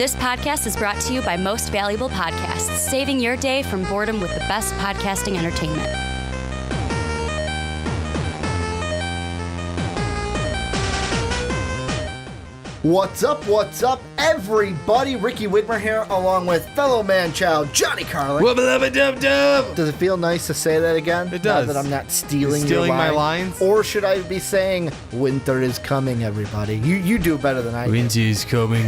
This podcast is brought to you by Most Valuable Podcasts, saving your day from boredom with the best podcasting entertainment. What's up, everybody? Ricky Widmer here, along with fellow man-child Johnny Karlic. Wubba-lubba-dub-dub. Does it feel nice to say that again? It does. Now that I'm not stealing my lines? Or should I be saying, winter is coming, everybody? You do better than I do. Winter is coming.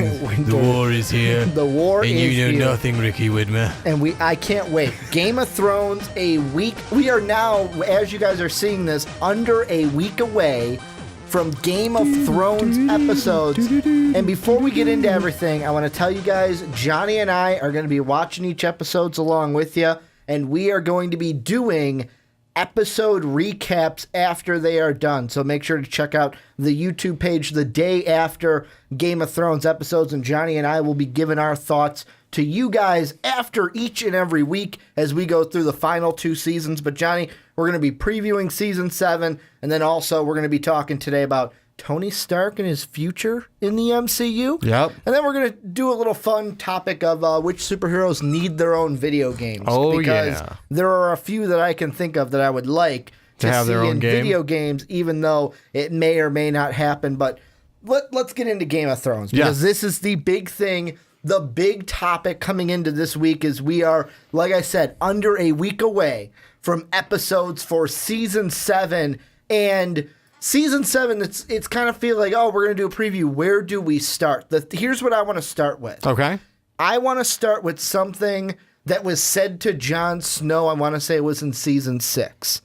The war is here. The war is here. And you know nothing, Ricky Widmer. And I can't wait. Game of Thrones, a week. We are now, as you guys are seeing this, under a week away from Game of Thrones episodes. And before we get into everything, I want to tell you guys, Johnny and I are going to be watching each episodes along with you, and we are going to be doing episode recaps after they are done. So make sure to check out the YouTube page the day after Game of Thrones episodes, and Johnny and I will be giving our thoughts to you guys after each and every week as we go through the final 2 seasons. But Johnny, we're going to be previewing season 7, and then also we're going to be talking today about Tony Stark and his future in the MCU. Yep. And then we're going to do a little fun topic of which superheroes need their own video games. Oh, because yeah. there are a few that I can think of that I would like to have see their own in game. video games, even though it may or may not happen. But let's get into Game of Thrones, because this is the big thing. The big topic coming into this week is we are, like I said, under a week away from episodes for season 7. And season 7, it's kind of feel like, oh, we're going to do a preview. Where do we start? Here's what I want to start with. Okay. I want to start with something that was said to Jon Snow. I want to say it was in season 6.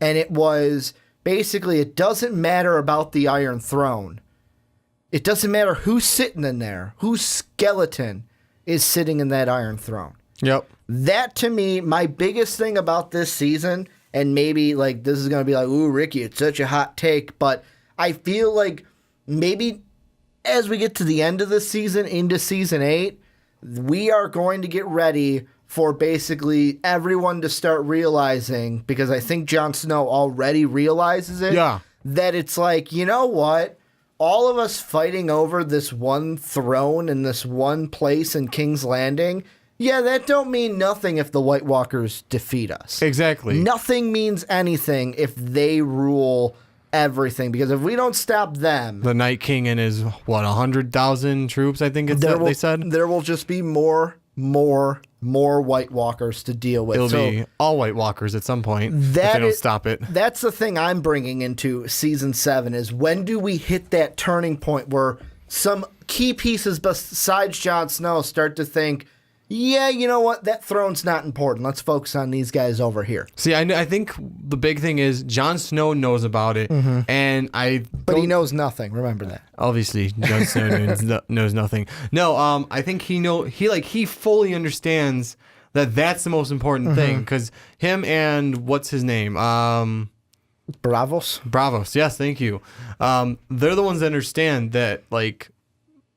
And it was basically, it doesn't matter about the Iron Throne. It doesn't matter who's sitting in there, whose skeleton is sitting in that Iron Throne. Yep. That, to me, my biggest thing about this season, and maybe like this is going to be like, ooh, Ricky, it's such a hot take, but I feel like maybe as we get to the end of the season, into season 8, we are going to get ready for basically everyone to start realizing, because I think Jon Snow already realizes it, that it's like, you know what? All of us fighting over this one throne in this one place in King's Landing, that don't mean nothing if the White Walkers defeat us. Exactly. Nothing means anything if they rule everything, because if we don't stop them... The Night King and his, 100,000 troops, I think they said? There will just be more White Walkers to deal with. It'll be all White Walkers at some point if they don't stop it. That's the thing I'm bringing into season 7 is, when do we hit that turning point where some key pieces besides Jon Snow start to think, yeah, you know what? That throne's not important. Let's focus on these guys over here. See, I think the big thing is Jon Snow knows about it, and But he knows nothing. Remember that. Obviously, Jon Snow knows nothing. No, I think he fully understands that that's the most important thing, because him and what's his name, Bravos. Yes, thank you. They're the ones that understand that, like,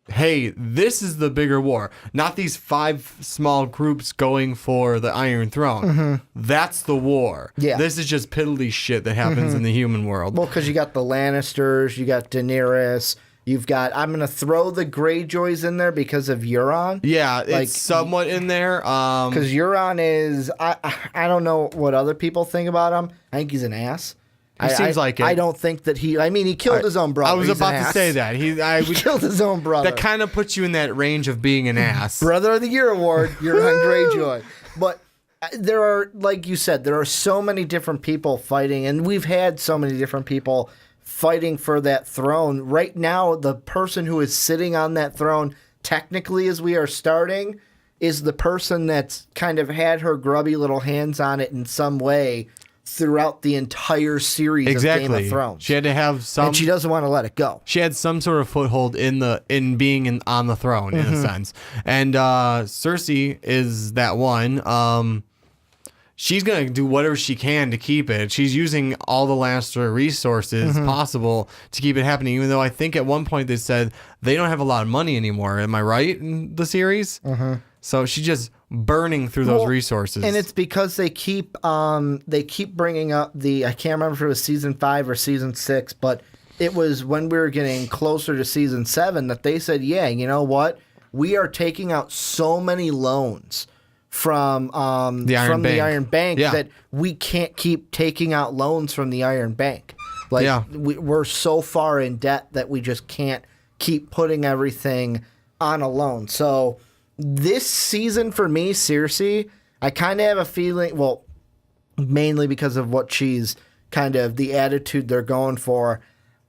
hey, this is the bigger war, not these 5 small groups going for the Iron Throne. That's the war. Yeah. This is just piddly shit that happens in the human world. Well, because you got the Lannisters, you got Daenerys, you've got, I'm going to throw the Greyjoys in there because of Euron. Yeah, it's somewhat in there. Because Euron is, I don't know what other people think about him. I think he's an ass. He seems like it. I don't think that he killed his own brother. I was about to say that. He killed his own brother. That kind of puts you in that range of being an ass. Brother of the Year award, Euron Greyjoy. But there are, like you said, there are so many different people fighting, and we've had so many different people fighting for that throne. Right now, the person who is sitting on that throne, technically as we are starting, is the person that's kind of had her grubby little hands on it in some way throughout the entire series of Game of Thrones. She had to have some, and she doesn't want to let it go. She had some sort of foothold in being on the throne in a sense. And Cersei is that one. She's gonna do whatever she can to keep it. She's using all the Lannister resources possible to keep it happening. Even though I think at one point they said they don't have a lot of money anymore. Am I right in the series? So she's just burning through those resources. And it's because they keep bringing up I can't remember if it was season 5 or season 6, but it was when we were getting closer to season 7 that they said, yeah, you know what? we are taking out so many loans from the Iron Bank Yeah. that we can't keep taking out loans from the Iron Bank. Like Yeah. we're so far in debt that we just can't keep putting everything on a loan. So this season for me, Cersei, I kind of have a feeling, well, mainly because of what she's kind of the attitude they're going for.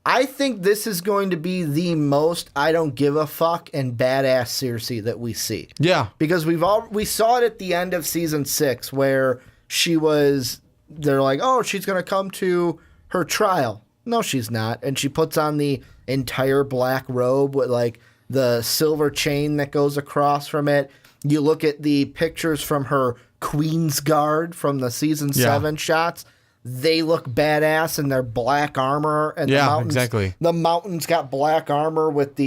I think this is going to be the most I don't give a fuck and badass Cersei that we see. Yeah. Because we saw it at the end of season 6 where they're like, oh, she's going to come to her trial. No, she's not. And she puts on the entire black robe with like the silver chain that goes across from it. You look at the pictures from her Queen's Guard from the season 7 shots. They look badass in their black armor, and the mountains, exactly. The mountains got black armor with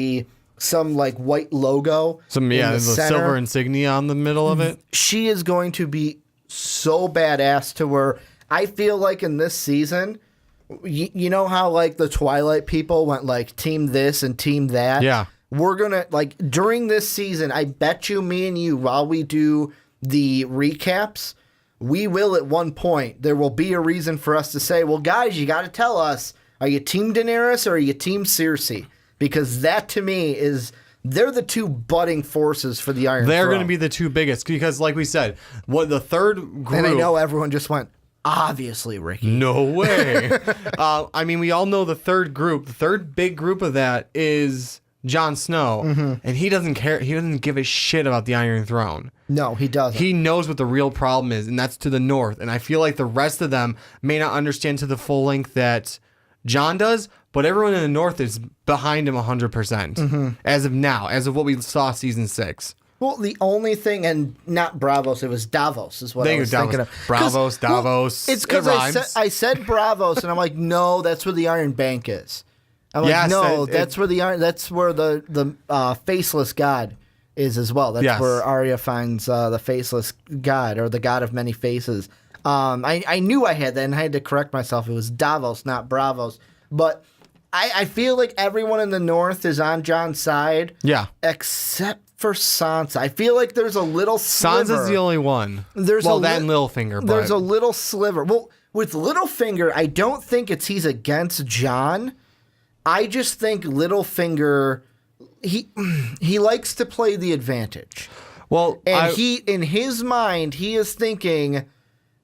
some like white logo. The center. silver insignia on the middle of it. She is going to be so badass to where I feel like in this season, you know how like the Twilight people went like team this and team that. Yeah, we're gonna like during this season. I bet you, me and you, while we do the recaps. We will at one point, there will be a reason for us to say, well, guys, you got to tell us, are you Team Daenerys or are you Team Cersei? Because that to me they're the two budding forces for the Iron Throne. They're going to be the two biggest because, like we said, the third group. And I know everyone just went, obviously, Ricky. No way. I mean, we all know the third big group of that is Jon Snow, and he doesn't care. He doesn't give a shit about the Iron Throne. No, he doesn't. He knows what the real problem is, and that's to the north. And I feel like the rest of them may not understand to the full length that Jon does, but everyone in the north is behind him 100% as of now, as of what we saw season 6. Well, the only thing, and not Bravos, it was Davos is what I was thinking of. Bravos, Davos. It's because I said Bravos, and I'm like, no, that's where the Iron Bank is. I'm like, no, that's where the faceless god is as well. That's where Arya finds the faceless god, or the god of many faces. I knew I had that, and I had to correct myself. It was Davos, not Bravos. But I feel like everyone in the north is on Jon's side. Yeah. Except for Sansa. I feel like there's a little sliver. Sansa's the only one. And Littlefinger. But There's a little sliver. Well, with Littlefinger, I don't think he's against Jon. I just think Littlefinger, he likes to play the advantage. Well, and in his mind, he is thinking,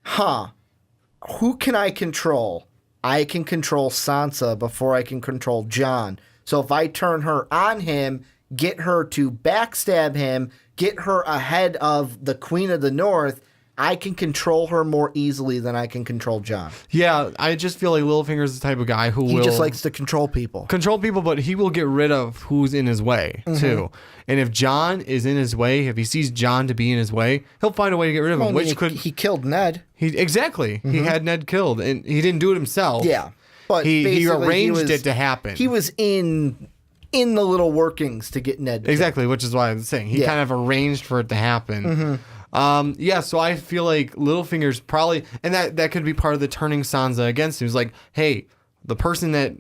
who can I control? I can control Sansa before I can control Jon. So if I turn her on him, get her to backstab him, get her ahead of the Queen of the North, I can control her more easily than I can control Jon. Yeah, I just feel like Littlefinger's the type of guy who He just likes to control people. But he will get rid of who's in his way, too. And if Jon is in his way, if he sees Jon to be in his way, he'll find a way to get rid of him. He killed Ned. He had Ned killed, and he didn't do it himself. Yeah. But he arranged it to happen. He was in the little workings to get Ned killed. Exactly, which is why I'm saying. He kind of arranged for it to happen. So I feel like Littlefinger's probably, and that could be part of the turning Sansa against him. He's like, hey, the person that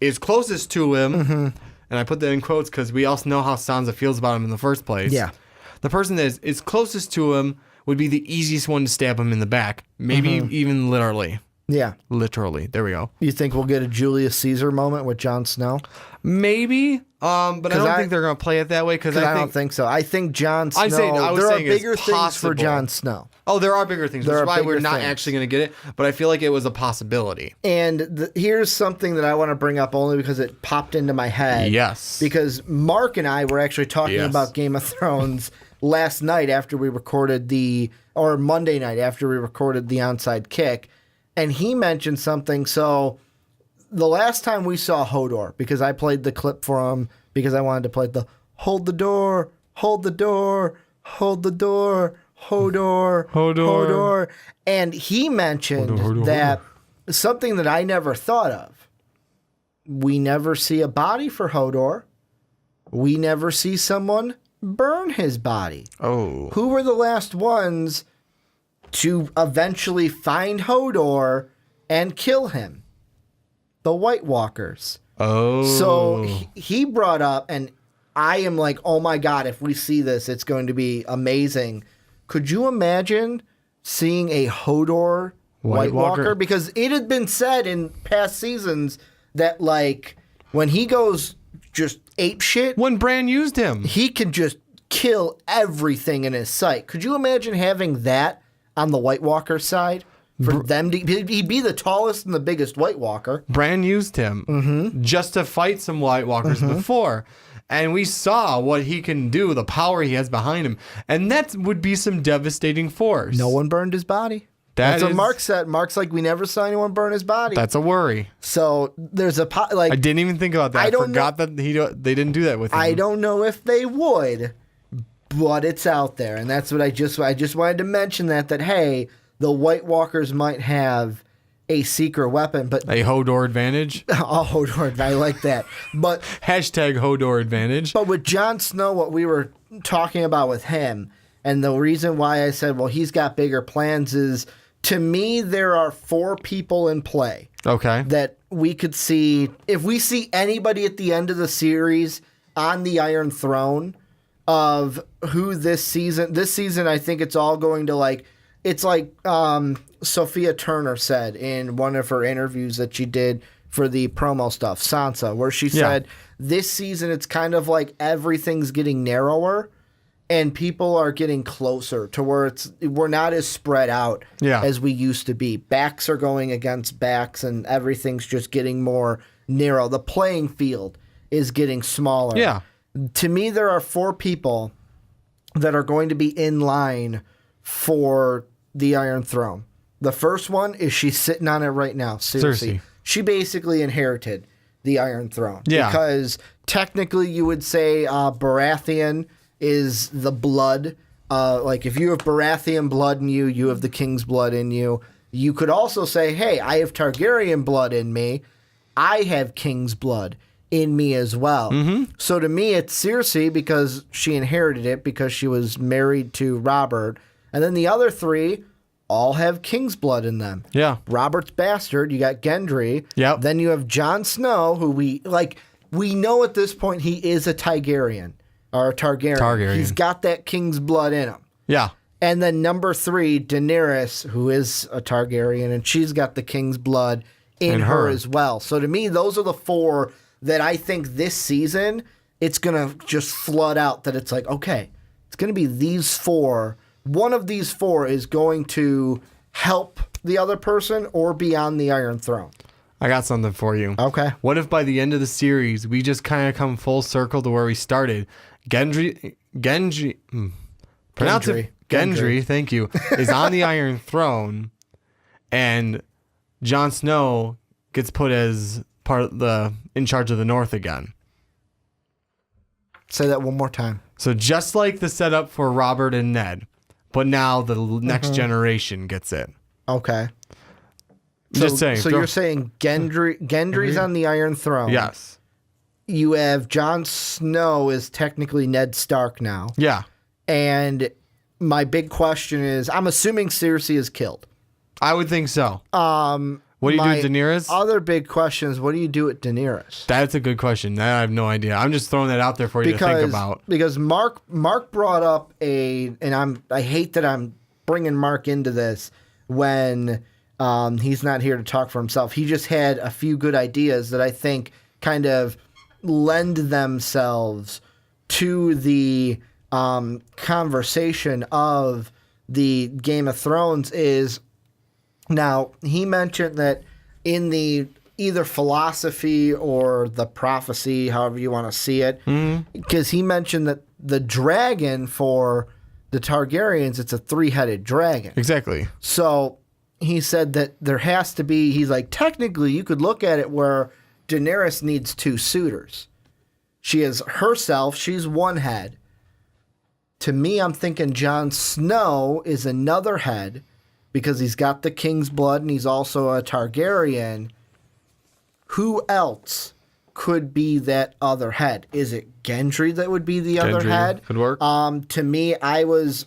is closest to him, and I put that in quotes because we also know how Sansa feels about him in the first place. Yeah. The person that is closest to him would be the easiest one to stab him in the back, maybe even literally. Yeah. Literally. There we go. You think we'll get a Julius Caesar moment with Jon Snow? Maybe. But I don't think they're going to play it that way because I don't think so. I think Jon Snow. There are bigger things for Jon Snow. Oh, there are bigger things. Which is why we're not actually going to get it. But I feel like it was a possibility. And here's something that I want to bring up only because it popped into my head. Yes. Because Mark and I were actually talking about Game of Thrones last night after we recorded or Monday night after we recorded the Onside Kick. And he mentioned something. So the last time we saw Hodor, because I played the clip for him because I wanted to play the hold the door, hold the door, hold the door, Hodor, Hodor. And he mentioned that something that I never thought of. We never see a body for Hodor. We never see someone burn his body. Oh. Who were the last ones to eventually find Hodor and kill him? The White Walkers. Oh. So he brought up, and I am like, oh my God, if we see this, it's going to be amazing. Could you imagine seeing a Hodor White Walker? Because it had been said in past seasons that, like, when he goes just ape shit, when Bran used him, he can just kill everything in his sight. Could you imagine having that on the White Walker side? For them to, he'd be the tallest and the biggest White Walker. Bran used him just to fight some White Walkers before. And we saw what he can do, the power he has behind him. And that would be some devastating force. No one burned his body. That's what Mark said. Mark's like, we never saw anyone burn his body. That's a worry. So there's a like. I didn't even think about that. I forgot that they didn't do that with him. I don't know if they would, but it's out there, and that's what I just wanted to mention that hey, the White Walkers might have a secret weapon, but a Hodor advantage. Oh, Hodor, I like that. But hashtag Hodor advantage. But with Jon Snow, what we were talking about with him, and the reason why I said, well, he's got bigger plans is, to me, there are 4 people in play. Okay. That we could see. If we see anybody at the end of the series on the Iron Throne of who this season, I think it's all going to like, it's like Sophia Turner said in one of her interviews that she did for the promo stuff, Sansa, where she said, this season it's kind of like everything's getting narrower and people are getting closer to where we're not as spread out as we used to be. Backs are going against backs and everything's just getting more narrow. The playing field is getting smaller. Yeah. To me, there are 4 people that are going to be in line for the Iron Throne. The first one is she's sitting on it right now, Cersei. She basically inherited the Iron Throne. Yeah. Because technically you would say Baratheon is the blood. Like if you have Baratheon blood in you, you have the king's blood in you. You could also say, hey, I have Targaryen blood in me. I have king's blood in me as well. So to me, it's Cersei because she inherited it because she was married to Robert. And then the other 3 all have king's blood in them. Yeah. Robert's bastard. You got Gendry. Yep. Then you have Jon Snow, who we know at this point he is a Targaryen. Or a Targaryen. He's got that king's blood in him. Yeah. And then number 3, Daenerys, who is a Targaryen, and she's got the king's blood in her as well. So to me, those are the 4 that I think this season, it's going to just flood out that it's like, okay, it's going to be these 4. One of these 4 is going to help the other person or be on the Iron Throne. I got something for you. Okay. What if by the end of the series, we just kind of come full circle to where we started? Gendry, thank you, is on the Iron Throne, and Jon Snow gets put as in charge of the North again. Say that one more time. So just like the setup for Robert and Ned, but now the next generation gets it. Okay. Just saying. So you're saying Gendry's on the Iron Throne. Yes. You have Jon Snow is technically Ned Stark now. Yeah. And my big question is, I'm assuming Cersei is killed. I would think so. What do you do with Daenerys? Other big question is, what do you do with Daenerys? That's a good question. I have no idea. I'm just throwing that out there for you to think about. Because Mark brought up and I hate that I'm bringing Mark into this when he's not here to talk for himself. He just had a few good ideas that I think kind of lend themselves to the conversation of the Game of Thrones is. Now, he mentioned that in the either philosophy or the prophecy, however you want to see it, because he mentioned that the dragon for the Targaryens, it's a 3-headed dragon. Exactly. So he said that there has to be, he's like, technically you could look at it where Daenerys needs 2 suitors. She is herself, she's one head. To me, I'm thinking Jon Snow is another head, because he's got the king's blood and he's also a Targaryen. Who else could be that other head? Is it Gendry that would be the other head? Could work. To me, I was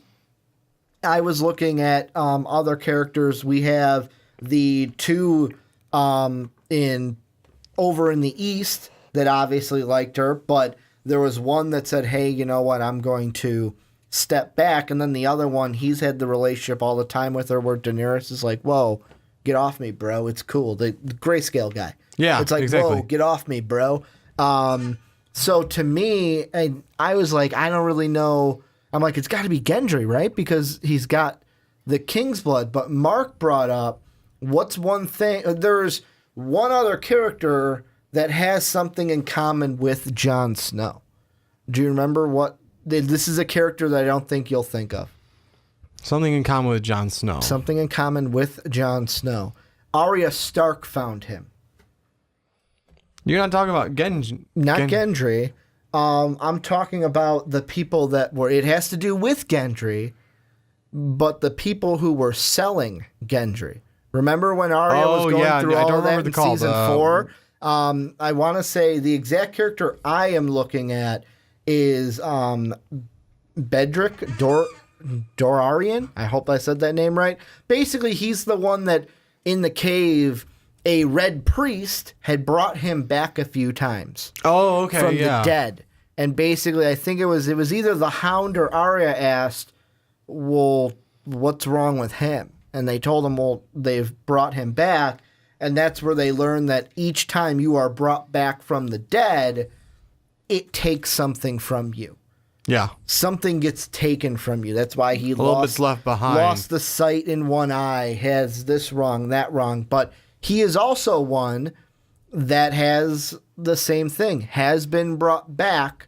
looking at other characters. We have the 2 over in the east that obviously liked her, but there was one that said, hey, you know what, I'm going to step back. And then the other one, he's had the relationship all the time with her where Daenerys is like, whoa, get off me, bro. It's cool. The grayscale guy. Yeah, it's like, exactly. whoa, get off me, bro. So to me, I was like, I don't really know. I'm like, it's got to be Gendry, right? Because he's got the king's blood. But Mark brought up, what's one thing? There's one other character that has something in common with Jon Snow. Do you remember what? This is a character that I don't think you'll think of. Something in common with Jon Snow. Something in common with Jon Snow. Arya Stark found him. You're not talking about Gendry. Not Gendry. I'm talking about the people that were... It has to do with Gendry, but the people who were selling Gendry. Remember when Arya was going through all of that in season 4? I want to say the exact character I am looking at is Bedrick Dorarian. I hope I said that name right. Basically, he's the one that in the cave, a red priest had brought him back a few times. Oh, okay, from the dead. And basically, I think it was either the Hound or Arya asked, well, what's wrong with him? And they told him, well, they've brought him back. And that's where they learn that each time you are brought back from the dead, it takes something from you. Yeah. Something gets taken from you. That's why he bit's left behind. Lost the sight in one eye, has this wrong, that wrong. But he is also one that has the same thing, has been brought back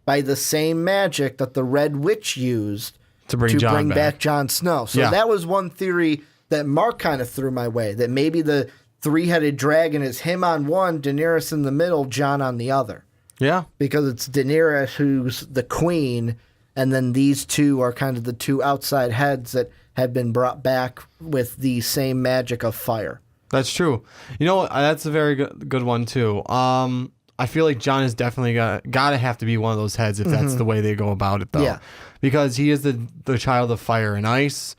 by the same magic that the Red Witch used to bring back Jon Snow. So that was one theory that Mark kind of threw my way, that maybe the three-headed dragon is him on one, Daenerys in the middle, Jon on the other. Yeah. Because it's Daenerys who's the queen, and then these two are kind of the two outside heads that have been brought back with the same magic of fire. That's true. You know, that's a very good one, too. I feel like Jon is definitely got to have to be one of those heads if that's the way they go about it, though. Yeah. Because he is the child of fire and ice.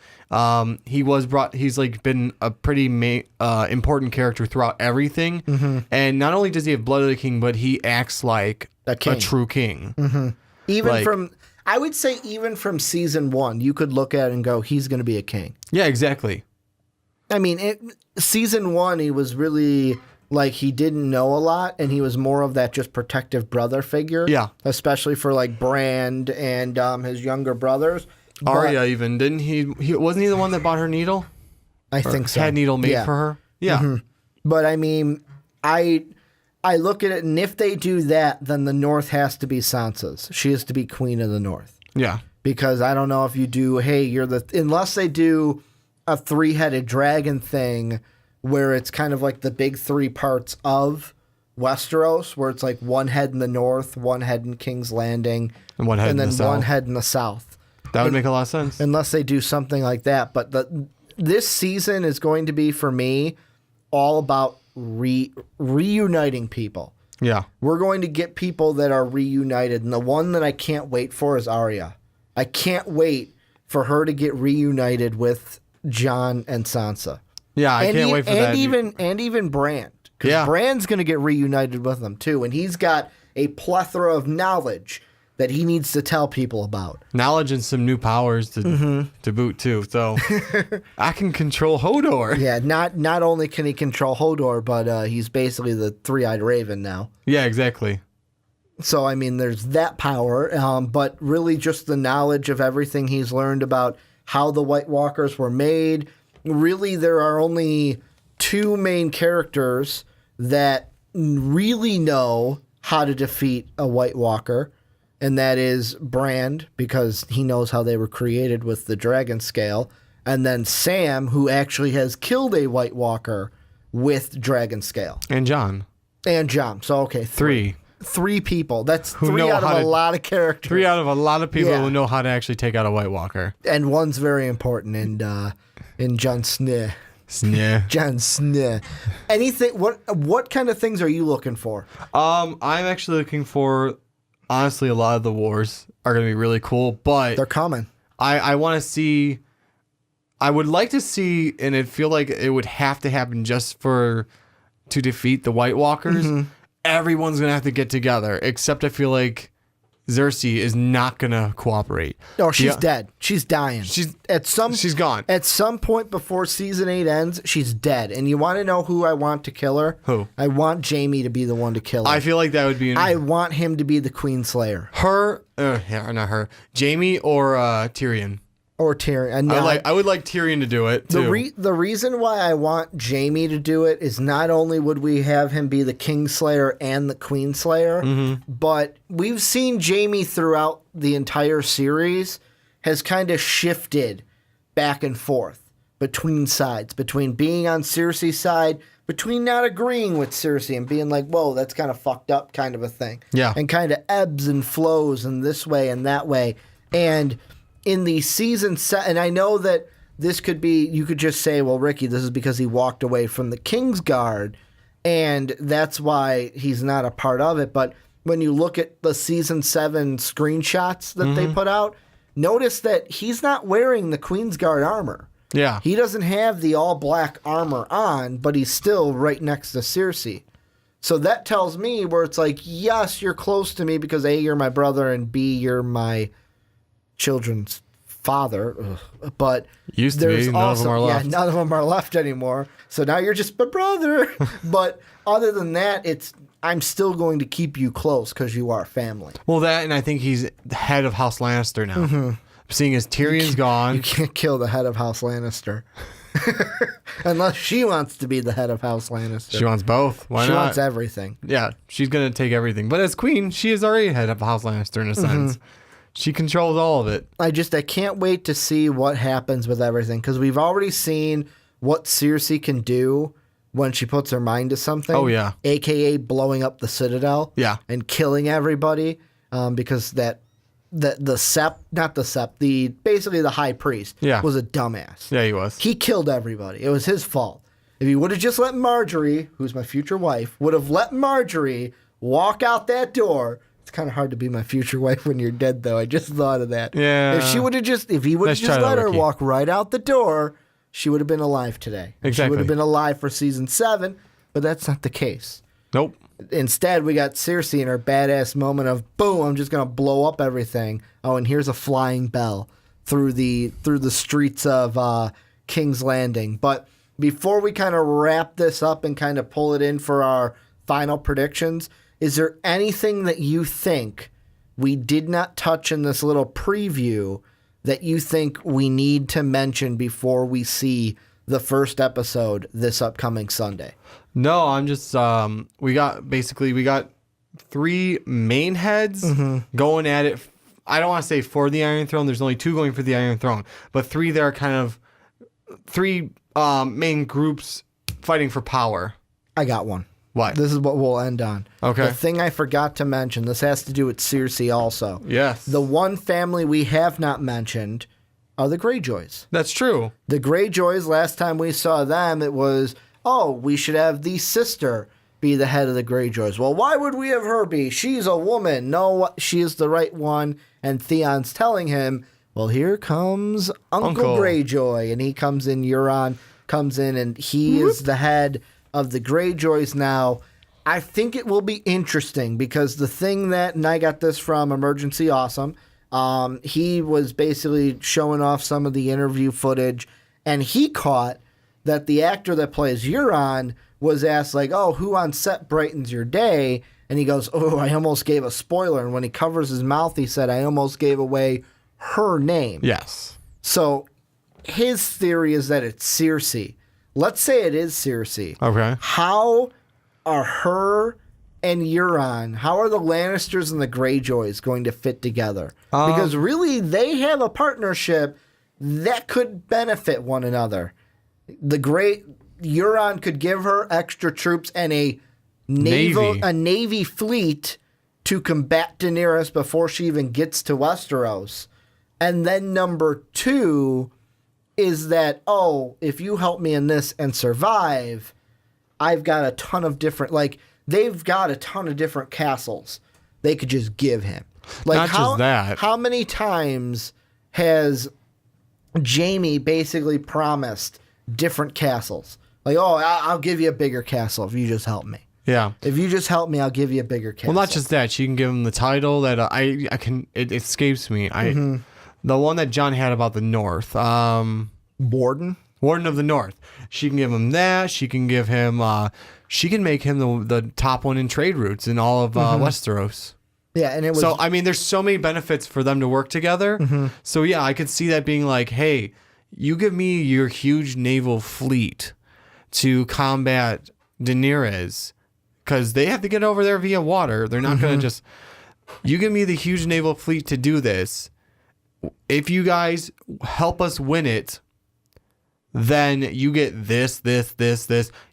He's like been a pretty important character throughout everything. And not only does he have blood of the king, but he acts like a true king. I would say even from season 1, you could look at it and go, he's going to be a king. Yeah, exactly. I mean, season 1, he was really like he didn't know a lot, and he was more of that just protective brother figure. Yeah. Especially for like Brand and his younger brothers. Arya even, didn't he? Wasn't he the one that bought her needle? I think so. Had needle made for her? Yeah. Mm-hmm. But I mean, I look at it, and if they do that, then the North has to be Sansa's. She has to be Queen of the North. Yeah. Because I don't know if you do, unless they do a three-headed dragon thing where it's kind of like the big three parts of Westeros, where it's like one head in the north, one head in King's Landing, and one head in the south. One head in the south. That would make a lot of sense. Unless they do something like that. But this season is going to be, for me, all about reuniting people. Yeah. We're going to get people that are reunited. And the one that I can't wait for is Arya. I can't wait for her to get reunited with Jon and Sansa. Yeah, I can't wait for that. And even Brand. Because Brand's going to get reunited with them, too. And he's got a plethora of knowledge that he needs to tell people about. Knowledge and some new powers to boot, too. So I can control Hodor. Yeah, not only can he control Hodor, but he's basically the three-eyed raven now. Yeah, exactly. So, I mean, there's that power, but really just the knowledge of everything he's learned about how the White Walkers were made. Really, there are only two main characters that really know how to defeat a White Walker, and that is Brand, because he knows how they were created with the dragon scale, and then Sam, who actually has killed a White Walker with dragon scale. And Jon. So, okay, three people. That's who three out of a lot of characters. 3 out of a lot of people who know how to actually take out a White Walker. And one's very important in Jon Snow. Jon Snow. Anything? What kind of things are you looking for? I'm actually looking for. Honestly, a lot of the wars are going to be really cool, but they're coming. I want to see. I would like to see, and it feel like it would have to happen just to defeat the White Walkers. Mm-hmm. Everyone's going to have to get together, except I feel like Cersei is not gonna cooperate. No, she's dead. She's dying. She's gone. At some point before season 8 ends, she's dead. And you want to know who I want to kill her? Who? I want Jaime to be the one to kill her. I feel like that would be. I want him to be the Queen Slayer. Not her. Jaime or Tyrion. Or Tyrion. I would like Tyrion to do it too. The reason why I want Jaime to do it is not only would we have him be the Kingslayer and the Queenslayer, but we've seen Jaime throughout the entire series has kind of shifted back and forth between sides, between being on Cersei's side, between not agreeing with Cersei and being like, whoa, that's kind of fucked up kind of a thing. Yeah. And kind of ebbs and flows in this way and that way. And in the season set, and I know that this could be, you could just say, well, Ricky, this is because he walked away from the Kingsguard, and that's why he's not a part of it. But when you look at the season 7 screenshots that they put out, notice that he's not wearing the Queensguard armor. Yeah. He doesn't have the all black armor on, but he's still right next to Cersei. So that tells me where it's like, yes, you're close to me because A, you're my brother, and B, you're my children's father. But used to be, none of them are left. Yeah, none of them are left anymore. So now you're just my brother. But other than that, I'm still going to keep you close because you are family. Well, that, and I think he's the head of House Lannister now. Seeing as Tyrion's gone. You can't kill the head of House Lannister. Unless she wants to be the head of House Lannister. She wants both. Why not? She wants everything. Yeah, she's going to take everything. But as queen, she is already head of House Lannister in a sense. She controls all of it. I can't wait to see what happens with everything, because we've already seen what Cersei can do when she puts her mind to something. Oh, yeah. AKA blowing up the Citadel. Yeah. And killing everybody, because basically the high priest was a dumbass. Yeah, he was. He killed everybody. It was his fault. If he would have just let Marjorie, who's my future wife, would have let Marjorie walk out that door. It's kind of hard to be my future wife when you're dead, though. I just thought of that. Yeah. If he would have just let her walk right out the door, she would have been alive today. Exactly. She would have been alive for season 7, but that's not the case. Nope. Instead, we got Cersei in her badass moment of, boom, I'm just going to blow up everything. Oh, and here's a flying bell through the streets of King's Landing. But before we kind of wrap this up and kind of pull it in for our final predictions, is there anything that you think we did not touch in this little preview that you think we need to mention before we see the first episode this upcoming Sunday? No, I'm just we got 3 main heads going at it. I don't want to say for the Iron Throne. There's only 2 going for the Iron Throne, but 3 that are kind of 3 main groups fighting for power. I got one. What? This is what we'll end on. Okay. The thing I forgot to mention, this has to do with Cersei also. Yes. The one family we have not mentioned are the Greyjoys. That's true. The Greyjoys, last time we saw them, it was, we should have the sister be the head of the Greyjoys. Well, why would we have her be? She's a woman. No, she is the right one. And Theon's telling him, well, here comes Uncle Greyjoy. And he comes in, Euron comes in, and he is the head of the Greyjoys now. I think it will be interesting because the thing that, and I got this from Emergency Awesome, he was basically showing off some of the interview footage, and he caught that the actor that plays Euron was asked, like, who on set brightens your day? And he goes, I almost gave a spoiler. And when he covers his mouth, he said, I almost gave away her name. Yes. So his theory is that it's Cersei. Let's say it is Cersei. Okay. How are her and Euron, how are the Lannisters and the Greyjoys going to fit together? Because really, they have a partnership that could benefit one another. Euron could give her extra troops and a navy fleet to combat Daenerys before she even gets to Westeros. And then number 2 is that, if you help me in this and survive, I've got a ton of different, they've got a ton of different castles they could just give him. Not just that. How many times has Jaime basically promised different castles? I'll give you a bigger castle if you just help me. Yeah. If you just help me, I'll give you a bigger castle. Well, not just that. She can give him the title that I can. It escapes me. The one that John had about the North. Warden of the North. She can give him that. She can give him. She can make him the top one in trade routes in all of Westeros. Yeah, and it was. So I mean, there's so many benefits for them to work together. So yeah, I could see that being like, hey, you give me your huge naval fleet to combat Daenerys, because they have to get over there via water. They're not going to just. You give me the huge naval fleet to do this. If you guys help us win it, then you get this.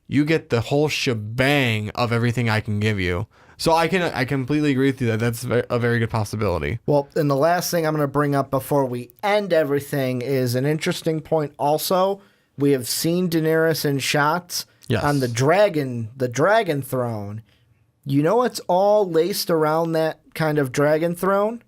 You get the whole shebang of everything I can give you. So I completely agree with you that that's a very good possibility. Well, and the last thing I'm going to bring up before we end everything is an interesting point also. We have seen Daenerys in shots on the dragon throne. You know what's all laced around that kind of dragon throne?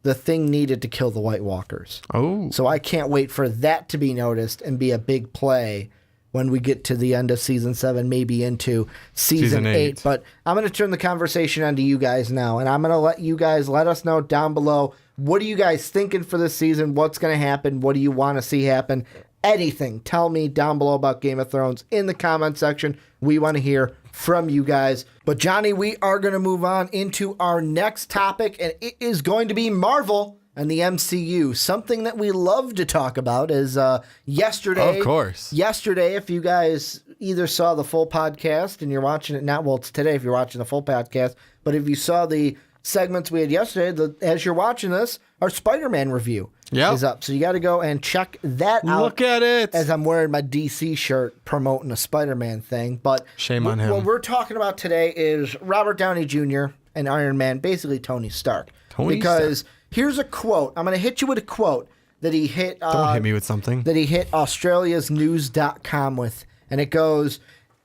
The thing needed to kill the White Walkers. Oh. So I can't wait for that to be noticed and be a big play when we get to the end of season 7, maybe into season 8. But I'm going to turn the conversation on to you guys now, and I'm going to let you guys let us know down below, what are you guys thinking for this season? What's going to happen? What do you want to see happen? Anything. Tell me down below about Game of Thrones in the comment section. We want to hear from you guys. But Johnny, we are going to move on into our next topic, and it is going to be Marvel and the MCU. Something that we love to talk about is yesterday. Of course. Yesterday, if you guys either saw the full podcast and you're watching it now, well, it's today if you're watching the full podcast, but if you saw the segments we had yesterday, as you're watching this, our Spider-Man review is up. So you got to go and check that out. Look at it. As I'm wearing my DC shirt promoting a Spider-Man thing. But shame on him. What we're talking about today is Robert Downey Jr. and Iron Man, basically Tony Stark. Because here's a quote. I'm going to hit you with a quote that he hit. Don't hit me with something. That he hit Australia'sNews.com with. And it goes,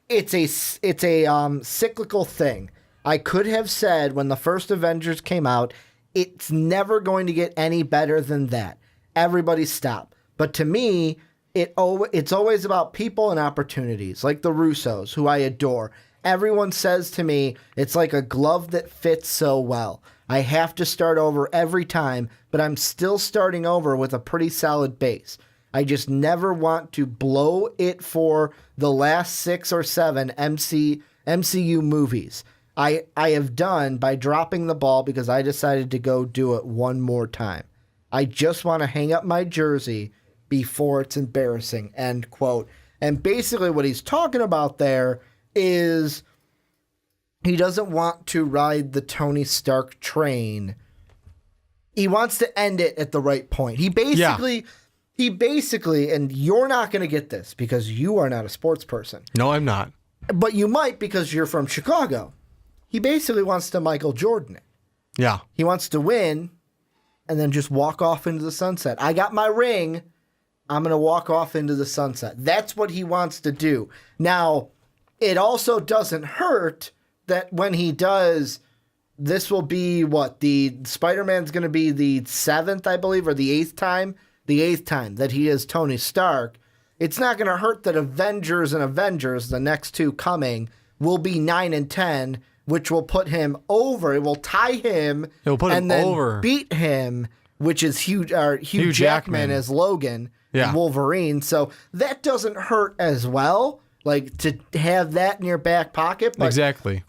it's a cyclical thing. I could have said when the first Avengers came out, it's never going to get any better than that. Everybody stop. But to me, it's always about people and opportunities, like the Russos, who I adore. Everyone says to me, it's like a glove that fits so well. I have to start over every time, but I'm still starting over with a pretty solid base. I just never want to blow it for the last 6 or 7 MCU movies. I have done by dropping the ball because I decided to go do it one more time. I just want to hang up my jersey before it's embarrassing, end quote. And basically what he's talking about there is he doesn't want to ride the Tony Stark train. He wants to end it at the right point. He basically, and you're not going to get this because you are not a sports person. No, I'm not. But you might because you're from Chicago. He basically wants to Michael Jordan it. Yeah. He wants to win and then just walk off into the sunset. I got my ring. I'm going to walk off into the sunset. That's what he wants to do. Now, it also doesn't hurt that when he does, this will be the Spider-Man's going to be the 7th, I believe, or the 8th time that he is Tony Stark. It's not going to hurt that Avengers, the next 2 coming, will be 9 and 10, which will put him over. It will tie him. It'll put him over. Beat him, which is Hugh Jackman as Logan, Wolverine. So that doesn't hurt as well, like to have that in your back pocket. But exactly.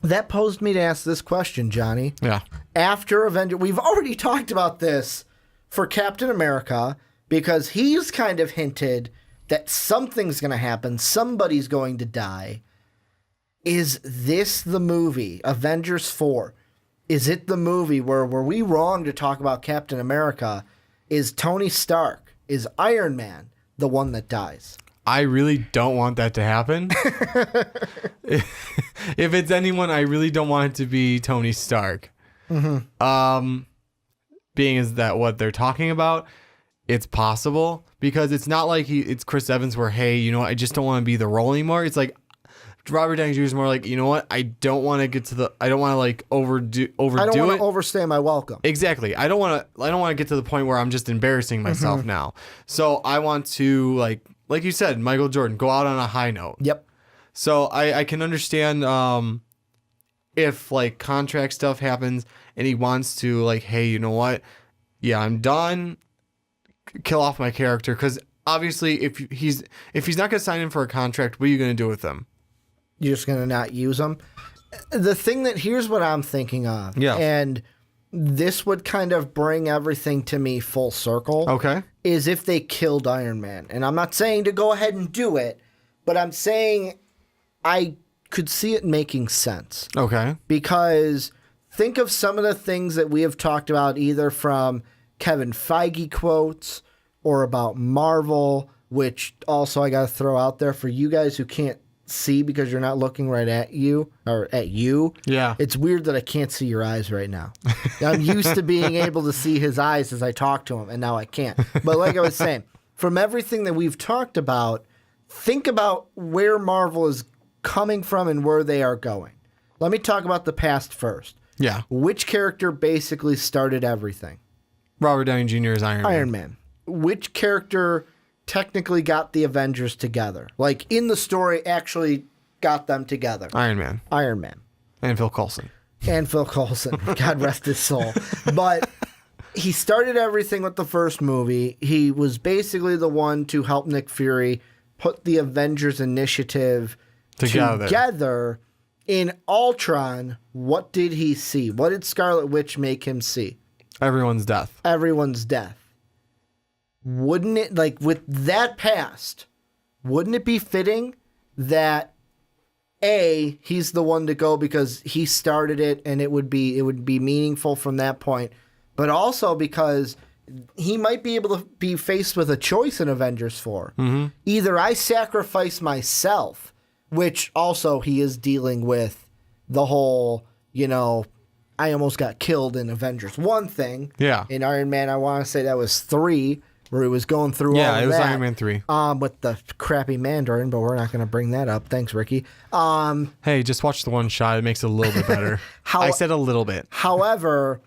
That posed me to ask this question, Johnny. Yeah. After Avengers, we've already talked about this for Captain America because he's kind of hinted that something's going to happen. Somebody's going to die. Is this the movie, Avengers 4? Is it the movie where were we wrong to talk about Captain America? Is Tony Stark, is Iron Man the one that dies? I really don't want that to happen. If it's anyone, I really don't want it to be Tony Stark. Mm-hmm. Being is that what they're talking about? It's possible because it's not like it's Chris Evans where, hey, you know what? I just don't want to be the role anymore. It's like Robert Downey Jr. is more like, you know what? I don't want to get to I don't want to like overdo it. I don't want to overstay my welcome. Exactly. I don't want to get to the point where I'm just embarrassing myself now. So I want to like you said, Michael Jordan, go out on a high note. Yep. So I can understand if like contract stuff happens and he wants to like, hey, you know what? Yeah, I'm done. Kill off my character, because obviously if he's not gonna sign in for a contract, what are you gonna do with him? You're just gonna not use them. The thing that here's what I'm thinking of. Yeah. And this would kind of bring everything to me full circle. Okay. Is if they killed Iron Man. And I'm not saying to go ahead and do it, but I'm saying I could see it making sense. Okay. Because think of some of the things that we have talked about, either from Kevin Feige quotes or about Marvel, which also I got to throw out there for you guys who can't see because you're not looking right at you or at you. Yeah. It's weird that I can't see your eyes right now. I'm used to being able to see his eyes as I talk to him, and now I can't. But like I was saying, from everything that we've talked about, think about where Marvel is coming from and where they are going. Let me talk about the past first. Yeah. Which character basically started everything? Robert Downey Jr. is Iron Man. Iron Man. Which character technically got the Avengers together? Like in the story, actually got them together. Iron Man. Iron Man. And Phil Coulson. And Phil Coulson. God rest his soul. But he started everything with the first movie. He was basically the one to help Nick Fury put the Avengers initiative together. In Ultron, what did he see? What did Scarlet Witch make him see? Everyone's death. Everyone's death. Wouldn't it, like with that past, wouldn't it be fitting that A, he's the one to go because he started it and it would be meaningful from that point, but also because he might be able to be faced with a choice in Avengers 4. Mm-hmm. Either I sacrifice myself, which also he is dealing with the whole, I almost got killed in Avengers 1 thing. Yeah. In Iron Man, I want to say that was 3, where he was going through all of that. Yeah, it was Iron Man 3. With the crappy Mandarin, but we're not going to bring that up. Thanks, Ricky. Hey, just watch the one shot. It makes it a little bit better. I said a little bit. However,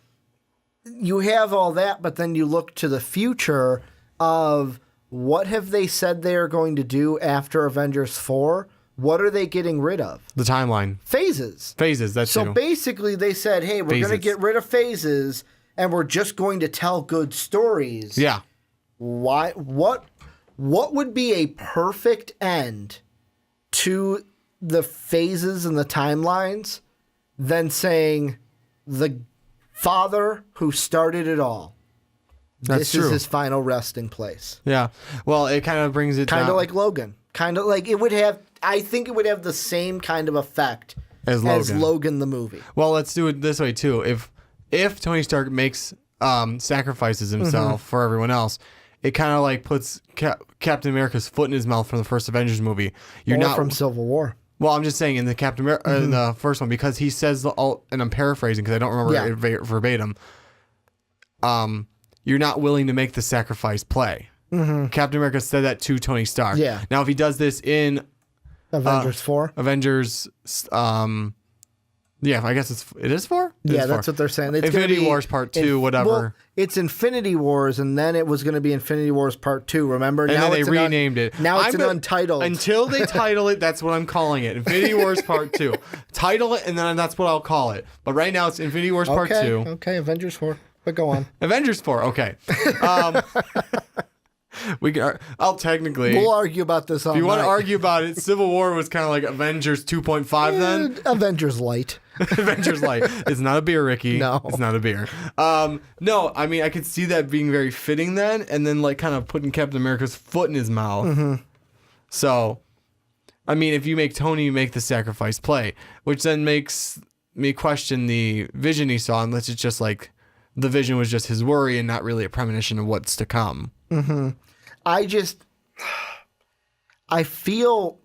you have all that, but then you look to the future of what have they said they are going to do after Avengers 4? What are they getting rid of? The timeline. Phases. That's so basically they said, hey, we're going to get rid of phases and we're just going to tell good stories. Yeah. Why? What would be a perfect end to the phases and the timelines than saying the father who started it all? This is his final resting place. Yeah. Well, it kind of brings it kind of like Logan. Kind of like it would have. I think it would have the same kind of effect as Logan the movie. Well, let's do it this way too. If Tony Stark makes sacrifices himself for everyone else, it kind of like puts Captain America's foot in his mouth from the first Avengers movie. You're not from Civil War. Well, I'm just saying in the Captain America in the first one, because he says and I'm paraphrasing because I don't remember it verbatim. You're not willing to make the sacrifice play. Mm-hmm. Captain America said that to Tony Stark. Yeah. Now, if he does this in Avengers 4, Avengers, yeah, I guess it is 4. That's what they're saying. It's Infinity Wars Part 2, whatever. Well, it's Infinity Wars, and then it was going to be Infinity Wars Part 2. Remember? And now then they renamed it. Now it's untitled. Until they title it, that's what I'm calling it. Infinity Wars Part 2. Title it, and then that's what I'll call it. But right now, it's Infinity Wars Part 2. Okay, Avengers 4. But go on. Avengers 4. Okay. I'll technically. We'll argue about this all If you want night. to argue about it, Civil War was kind of like Avengers 2.5 then. Avengers Light. Avengers Light. It's not a beer, Ricky. No. It's not a beer. No, I mean, I could see that being very fitting then, and then like kind of putting Captain America's foot in his mouth. Mm-hmm. So, I mean, if you make Tony make the sacrifice play, which then makes me question the vision he saw, unless it's just like the vision was just his worry and not really a premonition of what's to come. Mm-hmm. I feel,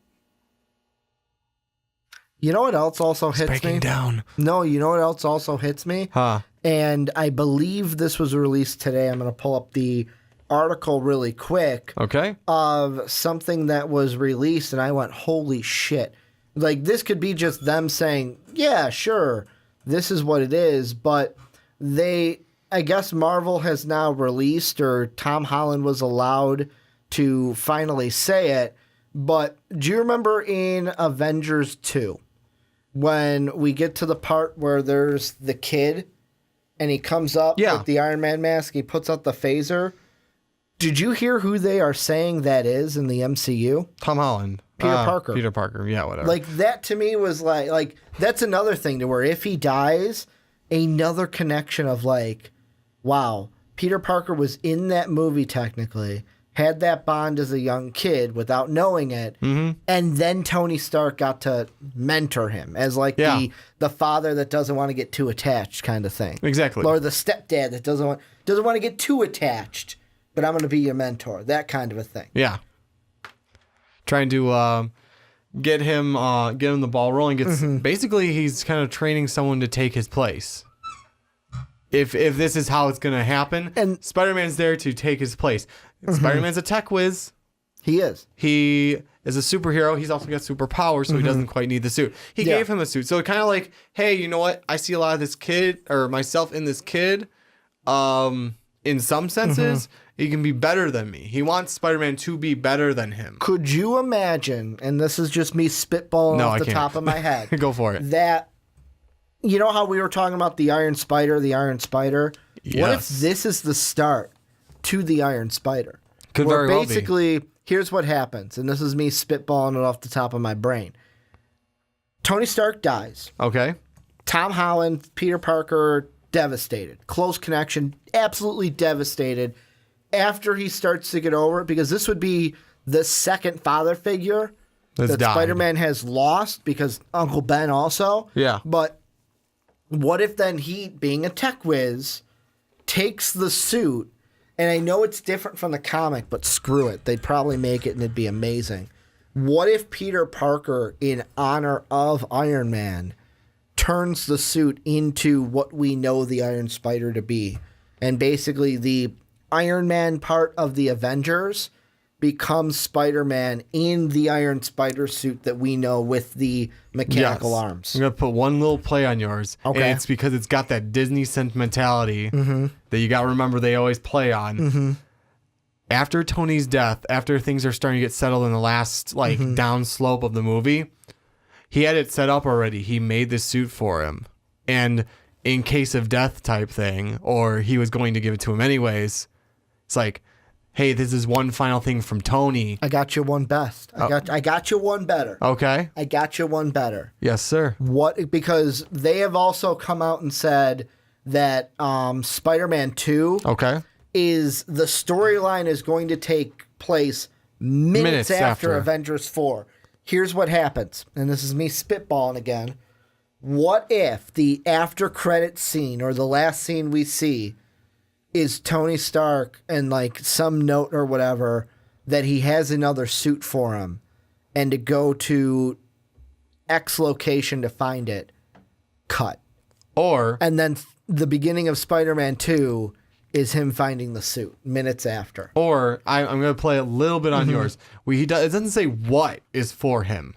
you know what else also hits breaking me? Down. No, you know what else also hits me? Huh. And I believe this was released today. I'm going to pull up the article really quick. Okay. Of something that was released, and I went, holy shit. Like, this could be just them saying, yeah, sure, this is what it is, but I guess Marvel has now released, or Tom Holland was allowed to finally say it, but do you remember in Avengers 2 when we get to the part where there's the kid and he comes up with the Iron Man mask, he puts out the phaser? Did you hear who they are saying that is in the MCU? Tom Holland. Peter Parker. Peter Parker, yeah, whatever. Like, that to me was like that's another thing to where if he dies, another connection of like, wow, Peter Parker was in that movie technically, had that bond as a young kid without knowing it, and then Tony Stark got to mentor him as like the father that doesn't want to get too attached kind of thing. Exactly. Or the stepdad that doesn't want to get too attached, but I'm going to be your mentor. That kind of a thing. Yeah. Trying to get him the ball rolling. Basically he's kind of training someone to take his place. If this is how it's going to happen, and Spider-Man's there to take his place. Spider-Man's a tech whiz. He is. He is a superhero. He's also got superpowers, so he doesn't quite need the suit. He gave him a suit. So kind of like, hey, you know what? I see a lot of this kid, or myself in this kid, in some senses. He can be better than me. He wants Spider-Man to be better than him. Could you imagine, and this is just me spitballing off the top of my head. Go for it. That, you know how we were talking about the Iron Spider? Yes. What if this is the start to the Iron Spider? Could where very well be. basically, here's what happens, and this is me spitballing it off the top of my brain. Tony Stark dies. Okay. Tom Holland, Peter Parker, devastated. Close connection, absolutely devastated. After he starts to get over it, because this would be the second father figure that Spider-Man has lost, because Uncle Ben also. Yeah. But what if then he, being a tech whiz, takes the suit, and I know it's different from the comic, but screw it. They'd probably make it and it'd be amazing. What if Peter Parker, in honor of Iron Man, turns the suit into what we know the Iron Spider to be? And basically the Iron Man part of the Avengers becomes Spider-Man in the Iron Spider suit that we know with the mechanical arms. I'm going to put one little play on yours. Okay. And it's because it's got that Disney sentimentality that you got to remember they always play on. After Tony's death, after things are starting to get settled in the last down slope of the movie, he had it set up already. He made the suit for him. And in case of death type thing, or he was going to give it to him anyways, it's like, hey, this is one final thing from Tony. I got you one best. I got you one better. Okay. I got you one better. Yes, sir. What? Because they have also come out and said that Spider-Man 2 is the storyline is going to take place minutes after Avengers 4. Here's what happens, and this is me spitballing again. What if the after credit scene or the last scene we see is Tony Stark and like some note or whatever that he has another suit for him and to go to X location to find it, cut. And then the beginning of Spider-Man 2 is him finding the suit minutes after. Or I'm going to play a little bit on yours. It doesn't say what is for him.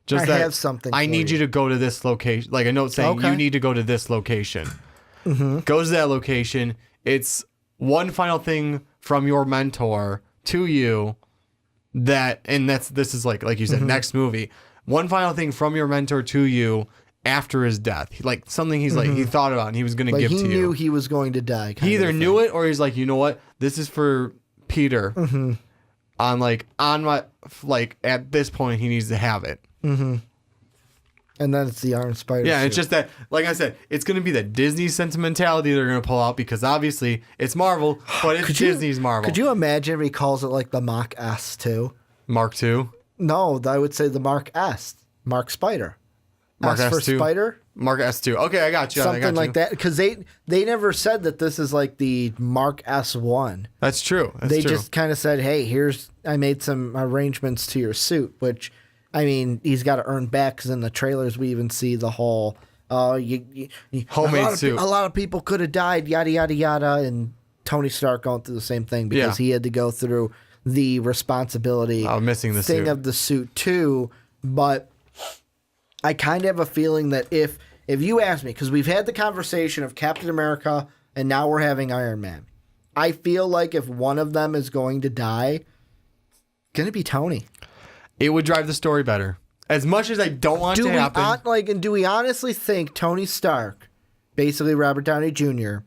Just I have something. I need you to go to this location. Like a note saying you need to go to this location. Goes to that location. It's one final thing from your mentor to you this is like you said, next movie. One final thing from your mentor to you after his death. Like something he's like, he thought about and he was going to give to you. He knew he was going to die. He either knew it or he's like, you know what? This is for Peter. On my, at this point, he needs to have it. And then it's the Iron Spider Yeah, suit. it's just that, like I said, it's going to be the Disney sentimentality they're going to pull out because obviously it's Marvel, but it's Disney's Marvel. Could you imagine if he calls it like the Mach S too? Mark II? No, I would say the Mark S. Mark Spider. Mark S for S2? Spider? Mark S2. Okay, I got you. Something like that. Because they never said that this is like the Mark S1. That's true. They just kind of said, hey, I made some arrangements to your suit, which... I mean, he's got to earn back because in the trailers we even see the whole homemade suit. A lot of people could have died, yada yada yada, and Tony Stark going through the same thing because he had to go through the responsibility missing the thing suit of the suit too. But I kind of have a feeling that if you ask me, because we've had the conversation of Captain America and now we're having Iron Man, I feel like if one of them is going to die, it's going to be Tony. It would drive the story better. As much as I don't want it to happen. And do we honestly think Tony Stark, basically Robert Downey Jr.,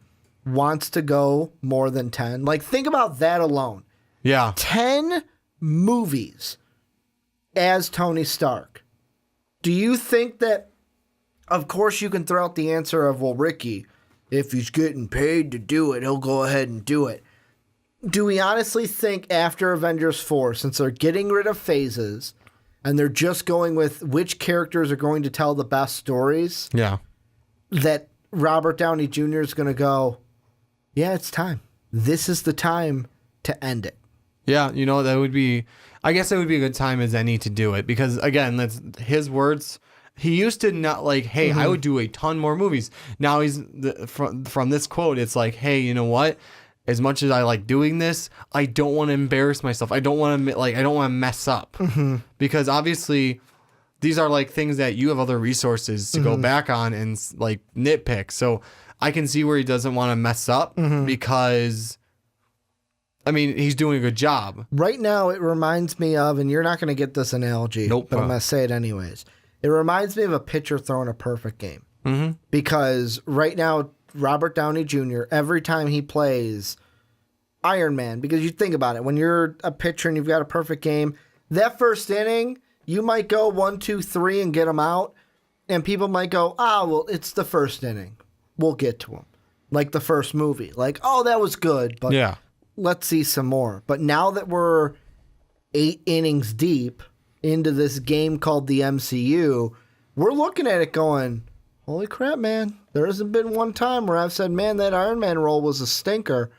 wants to go more than 10? Like, think about that alone. Yeah. 10 movies as Tony Stark. Do you think that, of course you can throw out the answer of, well, Ricky, if he's getting paid to do it, he'll go ahead and do it. Do we honestly think after Avengers 4, since they're getting rid of phases and they're just going with which characters are going to tell the best stories, that Robert Downey Jr. is going to go, yeah, it's time. This is the time to end it. Yeah, that would be, I guess it would be a good time as any to do it because, again, that's his words. He used to not like, hey, I would do a ton more movies. Now from this quote, it's like, hey, you know what? As much as I like doing this, I don't want to embarrass myself. I don't want to mess up because obviously these are like things that you have other resources to go back on and like nitpick. So I can see where he doesn't want to mess up because, I mean, he's doing a good job. Right now, it reminds me of, and you're not going to get this analogy, but I'm going to say it anyways. It reminds me of a pitcher throwing a perfect game. Because right now, Robert Downey Jr., every time he plays Iron Man, because you think about it, when you're a pitcher and you've got a perfect game, that first inning, you might go 1, 2, 3 and get him out, and people might go, well, it's the first inning. We'll get to him. Like the first movie. Like, oh, that was good, but let's see some more. But now that we're 8 innings deep into this game called the MCU, we're looking at it going, holy crap, man. There hasn't been one time where I've said, man, that Iron Man role was a stinker.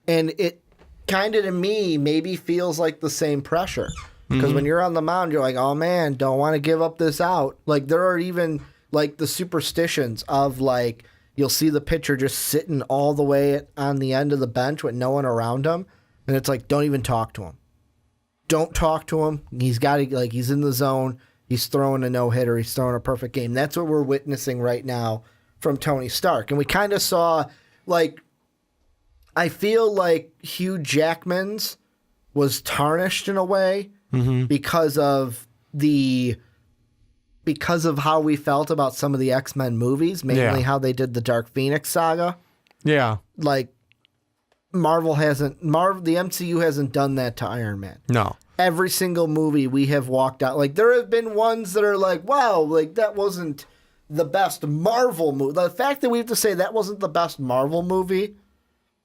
And it kind of, to me, maybe feels like the same pressure. Because when you're on the mound, you're like, oh, man, don't want to give up this out. Like, there are even, like, the superstitions of, like, you'll see the pitcher just sitting all the way on the end of the bench with no one around him. And it's like, don't even talk to him. Don't talk to him. He's got to, like, he's in the zone. He's throwing a no-hitter. He's throwing a perfect game. That's what we're witnessing right now from Tony Stark. And we kind of saw, like, I feel like Hugh Jackman's was tarnished in a way because of how we felt about some of the X-Men movies, mainly how they did the Dark Phoenix saga. Yeah. Like, the MCU hasn't done that to Iron Man. No. Every single movie we have walked out. Like, there have been ones that are like, wow, like, that wasn't the best Marvel movie. The fact that we have to say that wasn't the best Marvel movie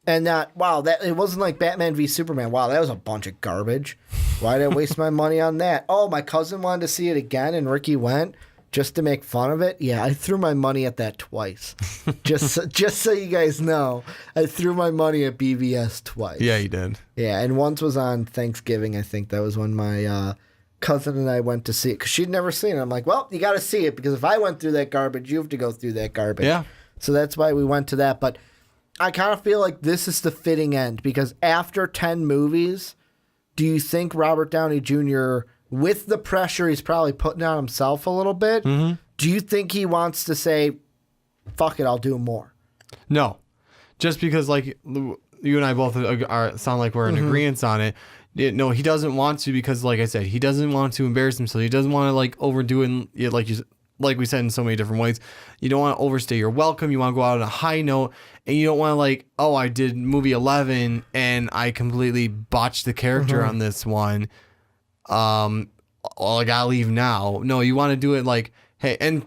and that, wow, that it wasn't like Batman v Superman. Wow, that was a bunch of garbage. Why did I waste my money on that? Oh, my cousin wanted to see it again and Ricky went just to make fun of it. Yeah, I threw my money at that twice. just so you guys know, I threw my money at BVS twice. Yeah, you did. Yeah, and once was on Thanksgiving, I think. That was when my cousin and I went to see it because she'd never seen it. I'm like, well, you got to see it because if I went through that garbage, you have to go through that garbage. Yeah. So that's why we went to that. But I kind of feel like this is the fitting end because after 10 movies, do you think Robert Downey Jr., with the pressure he's probably putting on himself a little bit, do you think he wants to say, fuck it, I'll do more? No. Just because, like, you and I both sound like we're in agreement on it. No, he doesn't want to because, like I said, he doesn't want to embarrass himself. He doesn't want to, like, overdo it, like we said in so many different ways. You don't want to overstay your welcome. You want to go out on a high note. And you don't want to, like, oh, I did movie 11 and I completely botched the character on this one. I gotta leave now. No, you want to do it like, hey, and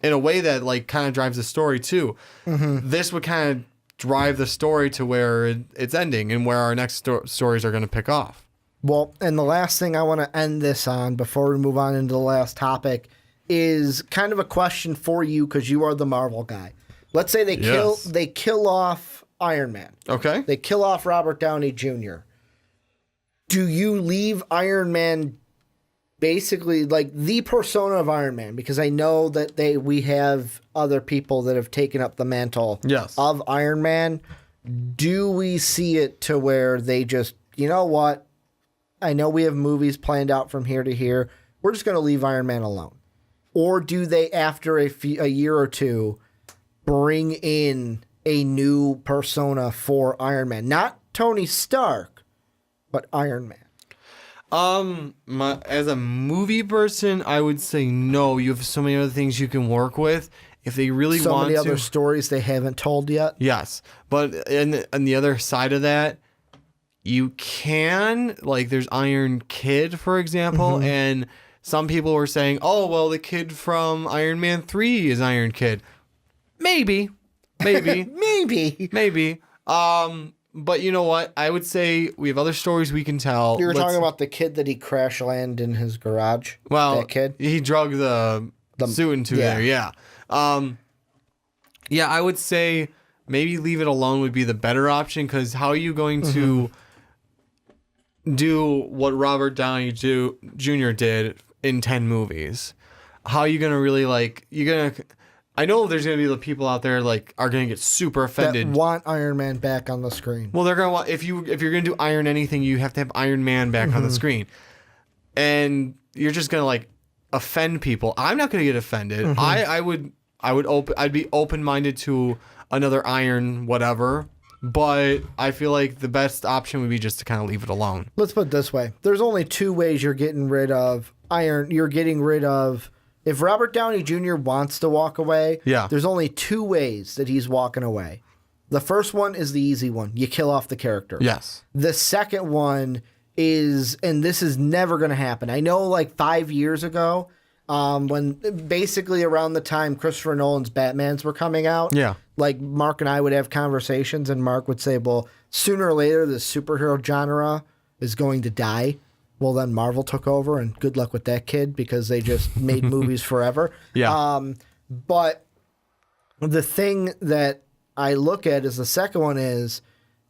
in a way that like kind of drives the story too. This would kind of drive the story to where it's ending and where our next stories are going to pick off. Well, and the last thing I want to end this on before we move on into the last topic is kind of a question for you because you are the Marvel guy. Let's say they kill off Iron Man. Okay. They kill off Robert Downey Jr. Do you leave Iron Man basically like the persona of Iron Man? Because I know that we have other people that have taken up the mantle of Iron Man. Do we see it to where they just, you know what? I know we have movies planned out from here to here. We're just going to leave Iron Man alone. Or do they, after a year or two, bring in a new persona for Iron Man? Not Tony Stark, but Iron Man. As a movie person, I would say no. You have so many other things you can work with. If they really So want many to, other stories they haven't told yet. yes. But on the other side of that, you can, like, there's Iron Kid, for example, and some people were saying, oh, well, the kid from Iron Man 3 is Iron Kid. Maybe. Maybe. But you know what? I would say we have other stories we can tell. You were talking about the kid that he crash landed in his garage. Well, that kid. He drug the suit into there. Yeah. Yeah, I would say maybe leave it alone would be the better option, because how are you going to do what Robert Downey Jr. did in 10 movies? How are you going to really, like, I know there's going to be the people out there, like, are going to get super offended. That want Iron Man back on the screen. Well, they're going to want, if you're going to do Iron anything, you have to have Iron Man back on the screen. And you're just going to, like, offend people. I'm not going to get offended. I'd be open-minded to another Iron whatever, but I feel like the best option would be just to kind of leave it alone. Let's put it this way. There's only two ways you're getting rid of Iron. You're getting rid of, if Robert Downey Jr. wants to walk away, there's only two ways that he's walking away. The first one is the easy one. You kill off the character. Yes. The second one is, and this is never going to happen. I know, like 5 years ago, when basically around the time Christopher Nolan's Batmans were coming out, like Mark and I would have conversations, and Mark would say, well, sooner or later the superhero genre is going to die. Well, then Marvel took over, and good luck with that kid, because they just made movies forever. But the thing that I look at is the second one is,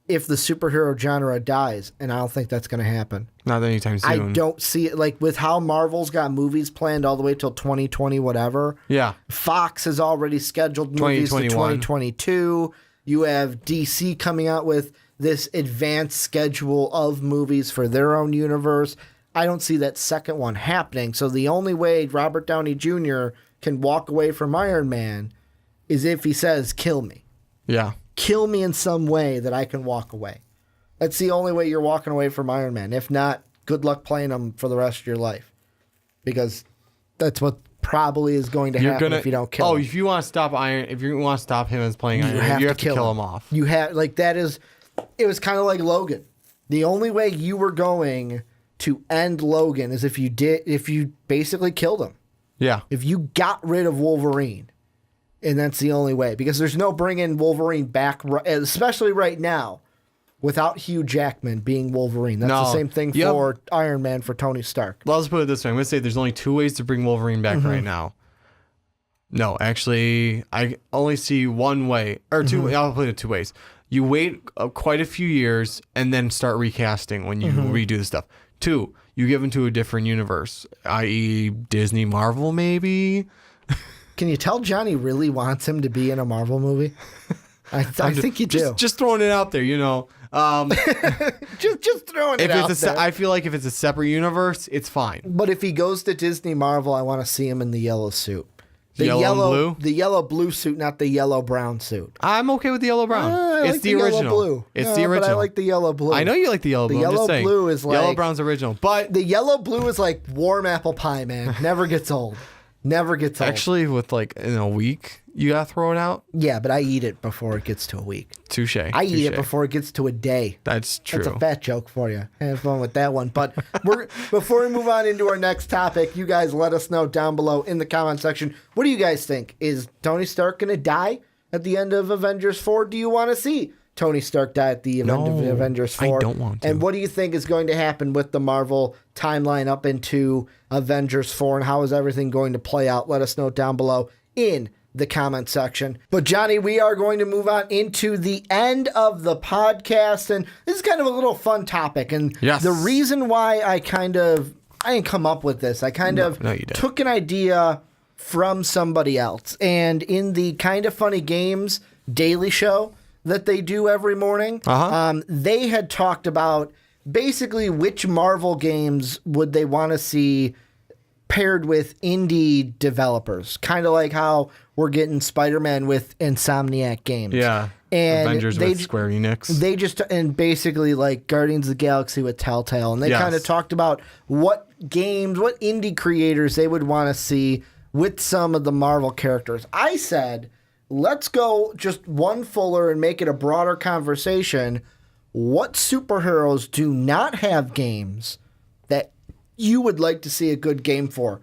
if the superhero genre dies, and I don't think that's going to happen. Not anytime soon. I don't see it. Like, with how Marvel's got movies planned all the way till 2020 whatever. Yeah. Fox has already scheduled movies to 2022. You have DC coming out with this advanced schedule of movies for their own universe. I don't see that second one happening. So the only way Robert Downey Jr. can walk away from Iron Man is if he says, kill me. Yeah. Kill me in some way that I can walk away. That's the only way you're walking away from Iron Man. If not, good luck playing him for the rest of your life, because that's what probably is going to happen if you don't kill him. If you want to stop him as playing Iron Man, you have to kill him off. You have, like, that is, it was kind of like Logan. The only way you were going to end Logan is if you basically killed him. Yeah. If you got rid of Wolverine. And that's the only way, because there's no bringing Wolverine back, especially right now, without Hugh Jackman being Wolverine. That's the same thing for Iron Man for Tony Stark. Well, let's put it this way. I'm going to say there's only two ways to bring Wolverine back right now. No, actually, I only see one way, or two. I'll put it two ways. You wait quite a few years and then start recasting when you redo the stuff. Two, you give him to a different universe, i.e. Disney, Marvel, maybe. Can you tell Johnny really wants him to be in a Marvel movie? I think you do. Just throwing it out there, you know. Just throwing it out there. I feel like if it's a separate universe, it's fine. But if he goes to Disney Marvel, I want to see him in the yellow suit. The blue? The yellow-blue suit, not the yellow-brown suit. I'm okay with the yellow-brown. It's the original. Yellow-blue. It's the original. But I like the yellow-blue. I know you like the yellow-blue. The yellow-blue is like... Yellow-brown's original, but... The yellow-blue is like warm apple pie, man. Never gets old. Never gets old. Actually, with like in a week, you gotta throw it out. Yeah, but I eat it before it gets to a week. Touche. I eat it before it gets to a day. That's true. That's a fat joke for you. Have fun with that one. But before we move on into our next topic, you guys let us know down below in the comment section. What do you guys think? Is Tony Stark gonna die at the end of Avengers 4? Do you want to see Tony Stark die at the end of Avengers 4? I don't want to. And what do you think is going to happen with the Marvel timeline up into Avengers 4, and how is everything going to play out? Let us know down below in the comment section. But Johnny, we are going to move on into the end of the podcast, and this is kind of a little fun topic. And the reason why I didn't come up with this, I took an idea from somebody else. And in the Kind of Funny Games daily show that they do every morning, they had talked about basically which Marvel games would they want to see paired with indie developers, kind of like how we're getting Spider-Man with Insomniac Games. Yeah. And Avengers with Square Enix. They just, and basically like Guardians of the Galaxy with Telltale. And they kind of talked about what games, what indie creators they would want to see with some of the Marvel characters. I said, let's go just one fuller and make it a broader conversation. What superheroes do not have games that you would like to see a good game for?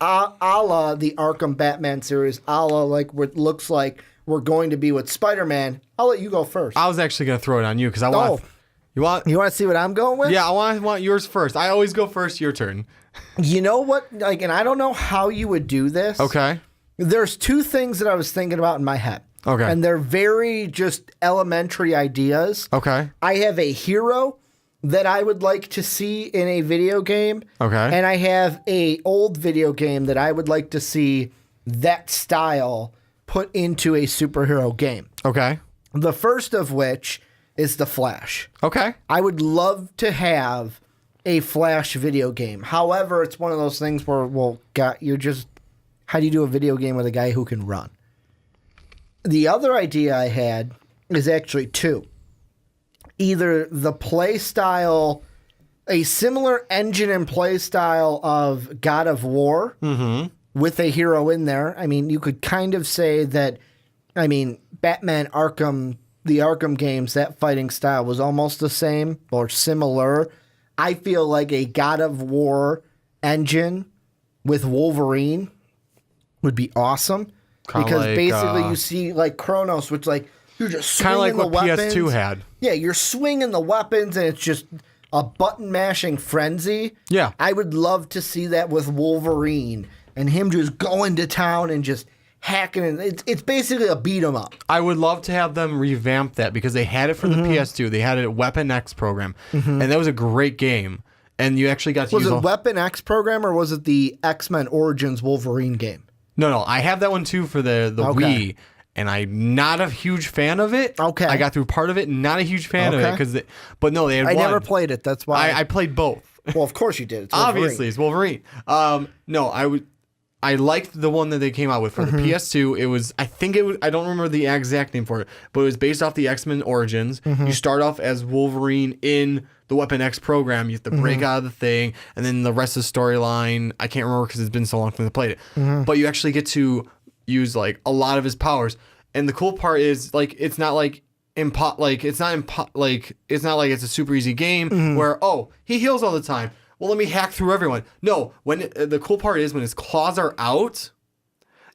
A la the Arkham Batman series, a la like what looks like we're going to be with Spider-Man. I'll let you go first. I was actually going to throw it on you because I want. You want to see what I'm going with? Yeah, I want yours first. I always go first. Your turn. You know what? Like, and I don't know how you would do this. Okay. There's two things that I was thinking about in my head. Okay. And they're very just elementary ideas. Okay. I have a hero that I would like to see in a video game. Okay. And I have a old video game that I would like to see that style put into a superhero game. Okay. The first of which is The Flash. Okay. I would love to have a Flash video game. However, it's one of those things where, well, God, how do you do a video game with a guy who can run? The other idea I had is actually two. Either the play style, a similar engine and play style of God of War, with a hero in there. I mean, you could kind of say that, Batman Arkham, the Arkham games, that fighting style was almost the same or similar. I feel like a God of War engine with Wolverine would be awesome. Kinda because like, basically you see like Kronos, which like you're just kind swinging of like the what weapons. PS2 had. Yeah, you're swinging the weapons and it's just a button mashing frenzy. Yeah. I would love to see that with Wolverine and him just going to town and just hacking. And it's basically a beat 'em up. I would love to have them revamp that because they had it for the PS2. They had it at Weapon X program, and that was a great game. And you actually got to use. Was it Weapon X program or was it the X-Men Origins Wolverine game? No. I have that one too for the Wii, and I'm not a huge fan of it. Okay. I got through part of it, not a huge fan of it because, but no, they had. I one. never played it. That's why I played both. Well, of course you did. It's Wolverine. Obviously, it's Wolverine. No, I liked the one that they came out with for the PS2. It was, I don't remember the exact name for it, but it was based off the X-Men Origins. You start off as Wolverine in the Weapon X program. You have to break out of the thing, and then the rest of the storyline, I can't remember because it's been so long since I played it. But you actually get to use like a lot of his powers. And the cool part is like it's not like it's not like it's a super easy game where he heals all the time. Well, let me hack through everyone. No, the cool part is when his claws are out,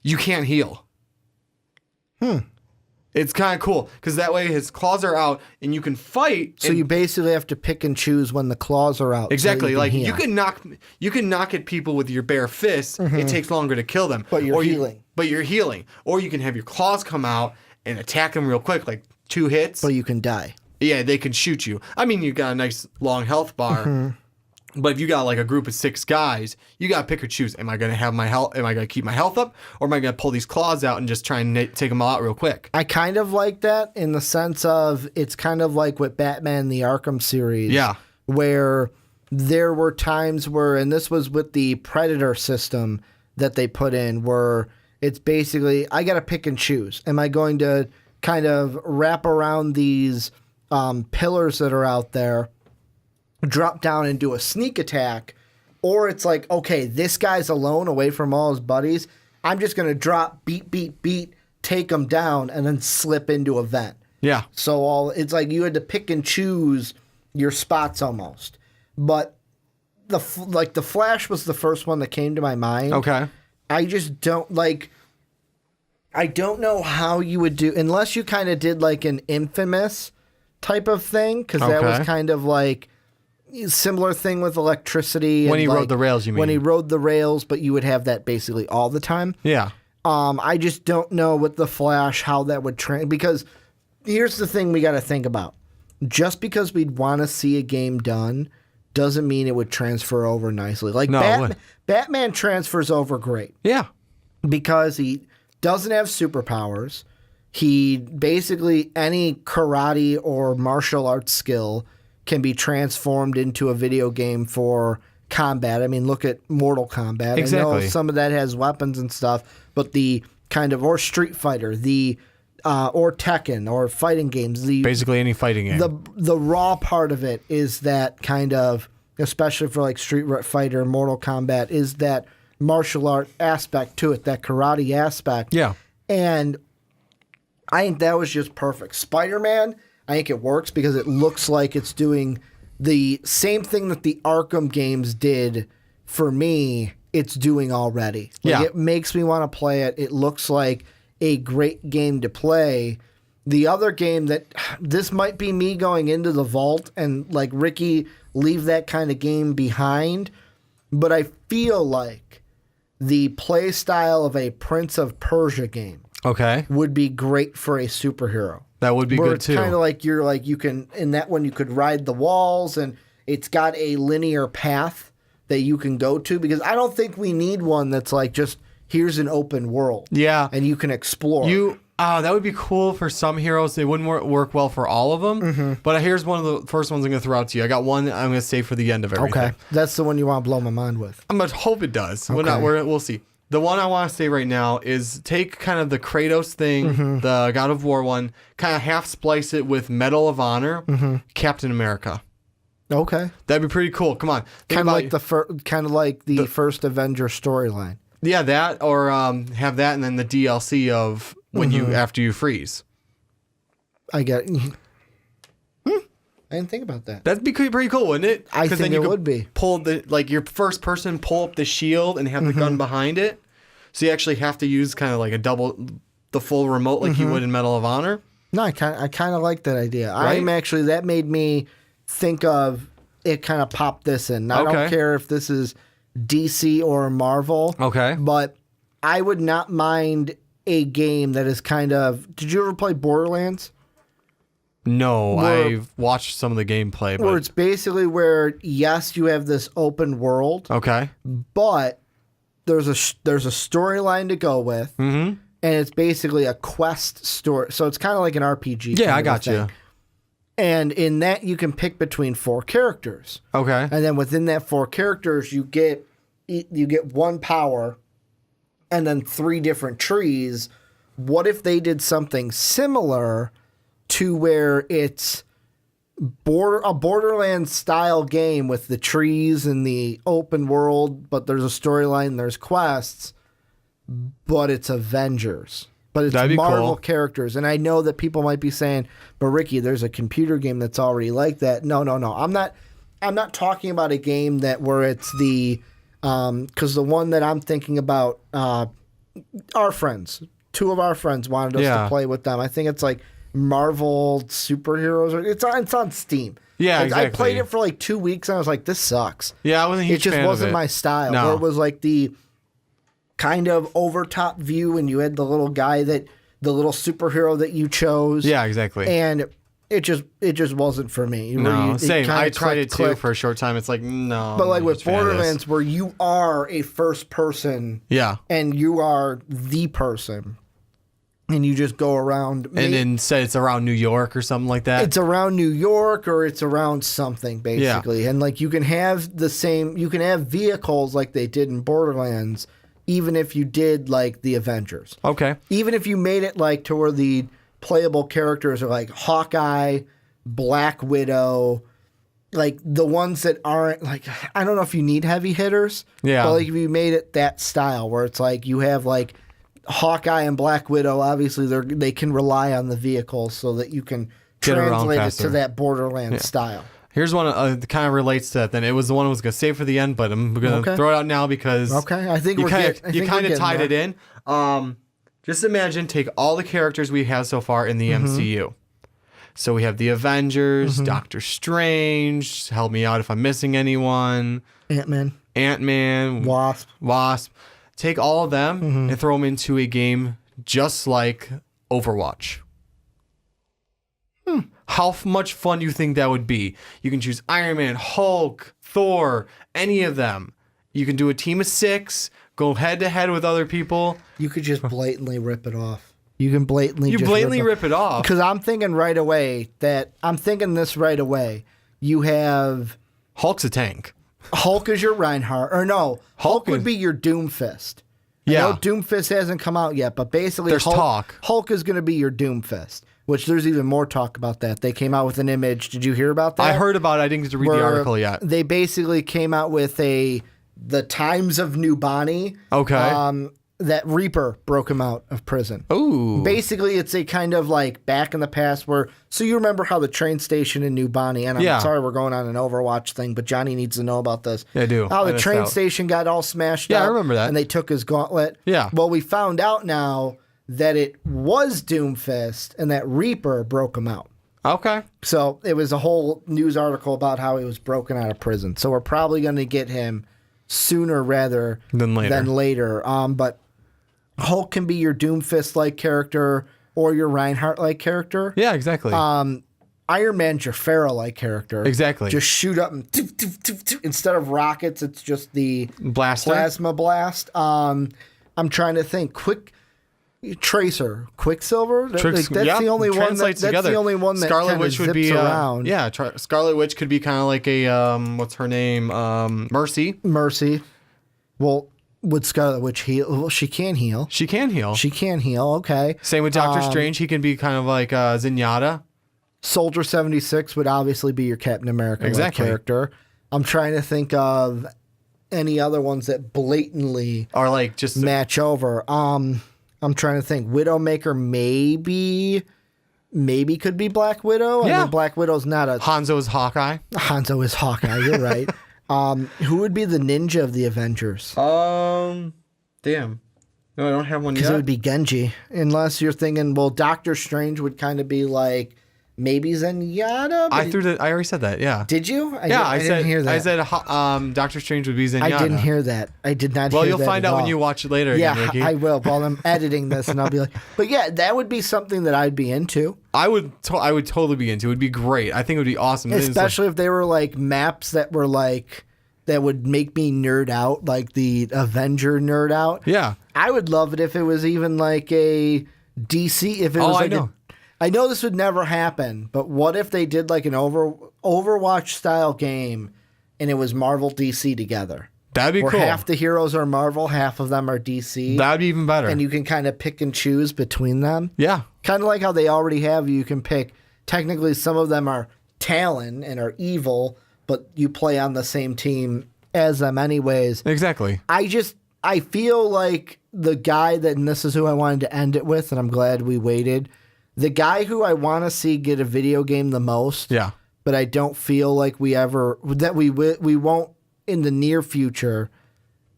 you can't heal. It's kind of cool because that way his claws are out and you can fight. So you basically have to pick and choose when the claws are out. Exactly. So you can knock at people with your bare fists. It takes longer to kill them. But you're healing. But you're healing. Or you can have your claws come out and attack them real quick, like 2 hits. But you can die. Yeah, they can shoot you. I mean, you got a nice long health bar. But if you got like a group of 6 guys, you got to pick or choose. Am I going to have my health? Am I going to keep my health up? Or am I going to pull these claws out and just try and take them all out real quick? I kind of like that in the sense of it's kind of like with Batman, the Arkham series. Yeah. Where there were times where, and this was with the Predator system that they put in, where it's basically, I got to pick and choose. Am I going to kind of wrap around these pillars that are out there, drop down and do a sneak attack, or it's like, okay, this guy's alone away from all his buddies. I'm just going to drop, beat, take him down, and then slip into a vent. Yeah. So it's like you had to pick and choose your spots almost. But the Flash was the first one that came to my mind. Okay. I just don't I don't know how you would do, unless you kind of did like an Infamous type of thing, because that was kind of like similar thing with electricity. When and he rode the rails, you mean? When he rode the rails, but you would have that basically all the time. Yeah. I just don't know with the Flash how that would because here's the thing we got to think about. Just because we'd want to see a game done doesn't mean it would transfer over nicely. Like Batman transfers over great. Yeah. Because he doesn't have superpowers. He basically, any karate or martial arts skill can be transformed into a video game for combat. I mean, look at Mortal Kombat. Exactly. I know some of that has weapons and stuff, but the kind of, or Street Fighter, the or Tekken or fighting games. Basically any fighting game. The raw part of it is that kind of, especially for like Street Fighter, Mortal Kombat, is that martial art aspect to it, that karate aspect. Yeah. And I think that was just perfect. Spider-Man, I think it works because it looks like it's doing the same thing that the Arkham games did for me, it's doing already. Like, it makes me want to play it. It looks like a great game to play. The other game that, this might be me going into the vault and like Ricky, leave that kind of game behind, but I feel like the play style of a Prince of Persia game would be great for a superhero. That would be where good it's too. Kind of like you can, in that one you could ride the walls and it's got a linear path that you can go to, because I don't think we need one that's like just here's an open world. Yeah. And you can explore. That would be cool for some heroes. They wouldn't work well for all of them. Mm-hmm. But here's one of the first ones I'm going to throw out to you. I got one that I'm going to save for the end of everything. Okay. That's the one you want to blow my mind with. I'm going to hope it does. Okay. We'll see. The one I want to say right now is take kind of the Kratos thing, the God of War one, kind of half splice it with Medal of Honor, Captain America. Okay. That'd be pretty cool. Come on. Kind of like the first Avengers storyline. Yeah, that, or have that and then the DLC of when after you freeze. I get it. I didn't think about that. That'd be pretty cool, wouldn't it? I think it would be. Pull your first person, pull up the shield and have the gun behind it. So you actually have to use kind of like the full remote like you would in Medal of Honor. No, I kind of like that idea. Right? That made me think of it, kind of popped this in. I don't care if this is DC or Marvel. Okay. But I would not mind a game that is kind of, did you ever play Borderlands? No, I've watched some of the gameplay. Where it's basically where, yes, you have this open world. Okay. But there's a storyline to go with. Mm-hmm. And it's basically a quest story. So it's kind of like an RPG. Yeah, I got you. And in that, you can pick between 4 characters. Okay. And then within that 4 characters, you get one power and then 3 different trees. What if they did something similar to where it's a Borderlands style game with the trees and the open world, but there's a storyline, there's quests, but it's Avengers. But it's Marvel characters. And I know that people might be saying, but Ricky, there's a computer game that's already like that. No. I'm not talking about a game where it's the, because the one that I'm thinking about, our friends, 2 of our friends wanted us to play with them. I think it's like Marvel superheroes. It's on Steam. Yeah, exactly. I played it for like 2 weeks and I was like, this sucks. Yeah, I wasn't a huge fan of it. It just wasn't my style. No. Where it was like the kind of over top view and you had the little guy the little superhero that you chose. Yeah, exactly. And it just wasn't for me. No, same. I tried it too for a short time. It's like, no. But like with Borderlands, where you are a first person. Yeah. And you are the person. And you just go around. And then say it's around New York or something like that. It's around New York or it's around something, basically. Yeah. And like you can have vehicles like they did in Borderlands, even if you did like the Avengers. Okay. Even if you made it like to where the playable characters are like Hawkeye, Black Widow, like the ones that aren't like, I don't know if you need heavy hitters. Yeah. But like if you made it that style where it's like you have like Hawkeye and Black Widow, obviously they can rely on the vehicles so that you can translate it to that Borderlands style. Here's one that kind of relates to that. Then it was the one I was going to save for the end, but I'm going to throw it out now because I think you kind of tied it in. Just imagine, take all the characters we have so far in the MCU. So we have the Avengers, Doctor Strange. Help me out if I'm missing anyone. Ant-Man, Wasp. Take all of them and throw them into a game just like Overwatch. How much fun do you think that would be? You can choose Iron Man, Hulk, Thor, any of them. You can do a team of 6, go head to head with other people. You could just blatantly rip it off. You can blatantly rip it off. Because I'm thinking this right away. You have Hulk's a tank. Hulk is your Reinhardt. Or no, Hulk would be your Doomfist. Yeah. I know Doomfist hasn't come out yet, but basically There's talk. Hulk is going to be your Doomfist, which there's even more talk about that. They came out with an image. Did you hear about that? I heard about it. I didn't get to read the article yet. They basically came out with the Times of New Bonnie. Okay. That Reaper broke him out of prison. Ooh. Basically, it's a kind of like back in the past where, so you remember how the train station in New Bonnie, and I'm sorry we're going on an Overwatch thing, but Johnny needs to know about this. Yeah, I do. How the train station got all smashed up. Yeah, I remember that. And they took his gauntlet. Yeah. Well, we found out now that it was Doomfist and that Reaper broke him out. Okay. So it was a whole news article about how he was broken out of prison. So we're probably going to get him sooner rather than later. But Hulk can be your Doomfist-like character or your Reinhardt-like character. Yeah, exactly. Iron Man's your Pharaoh-like character. Exactly. Just shoot up and doof, doof, doof, doof. Instead of rockets, it's just the Blaster? plasma blast. I'm trying to think. Tracer, Quicksilver. That's the only one. That's the only one that Scarlet Witch would be around. Scarlet Witch could be kind of like a what's her name? Mercy. Well, would Scarlet Witch heal? Well, she can heal. She can heal. Okay. Same with Doctor Strange. He can be kind of like Zenyatta. Soldier 76 would obviously be your Captain America character. I'm trying to think of any other ones that blatantly or like just match over. I'm trying to think. Widowmaker maybe could be Black Widow. Yeah. I mean, Black Widow's not a... Hanzo is Hawkeye. Hanzo is Hawkeye, you're right. Who would be the ninja of the Avengers? Damn. No, I don't have one yet. Because it would be Genji. Unless you're thinking, well, Doctor Strange would kind of be like... Maybe Zenyatta? I already said that, yeah. Did you? I didn't hear that. I said Doctor Strange would be Zenyatta. I didn't hear that. I did not hear that. Well, you'll find out when you watch it later again, Ricky. I will. While I'm editing this, and I'll be like, but yeah, that would be something that I'd be into. I would totally be into. It would be great. I think it would be awesome. Especially if they were like maps that were like, that would make me nerd out, like the Avenger nerd out. Yeah. I would love it if it was even like a DC, if it was like I know this would never happen, but what if they did like an Overwatch style game and it was Marvel DC together? That'd be cool. Half the heroes are Marvel, half of them are DC. That'd be even better. And you can kind of pick and choose between them. Yeah. Kind of like how they already have, you can pick, technically some of them are Talon and are evil, but you play on the same team as them anyways. Exactly. I feel like the guy that, and this is who I wanted to end it with, and I'm glad we waited. The guy who I want to see get a video game the most, but I don't feel like we won't in the near future,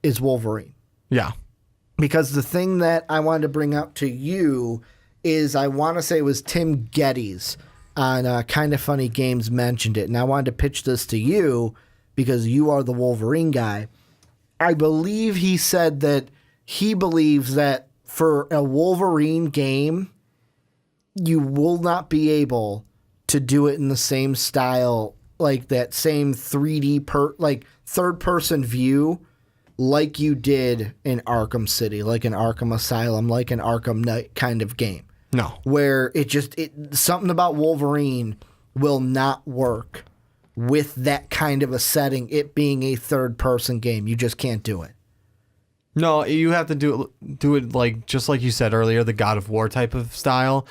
is Wolverine. Yeah. Because the thing that I wanted to bring up to you is I want to say it was Tim Geddes on Kind of Funny Games mentioned it, and I wanted to pitch this to you because you are the Wolverine guy. I believe he said that he believes that for a Wolverine game, you will not be able to do it in the same style, like that same 3D like third person view like you did in Arkham City, like an Arkham Asylum, like an Arkham Knight kind of game. No. Where something about Wolverine will not work with that kind of a setting, it being a third person game. You just can't do it. No, you have to do it like just like you said earlier, the God of War type of style,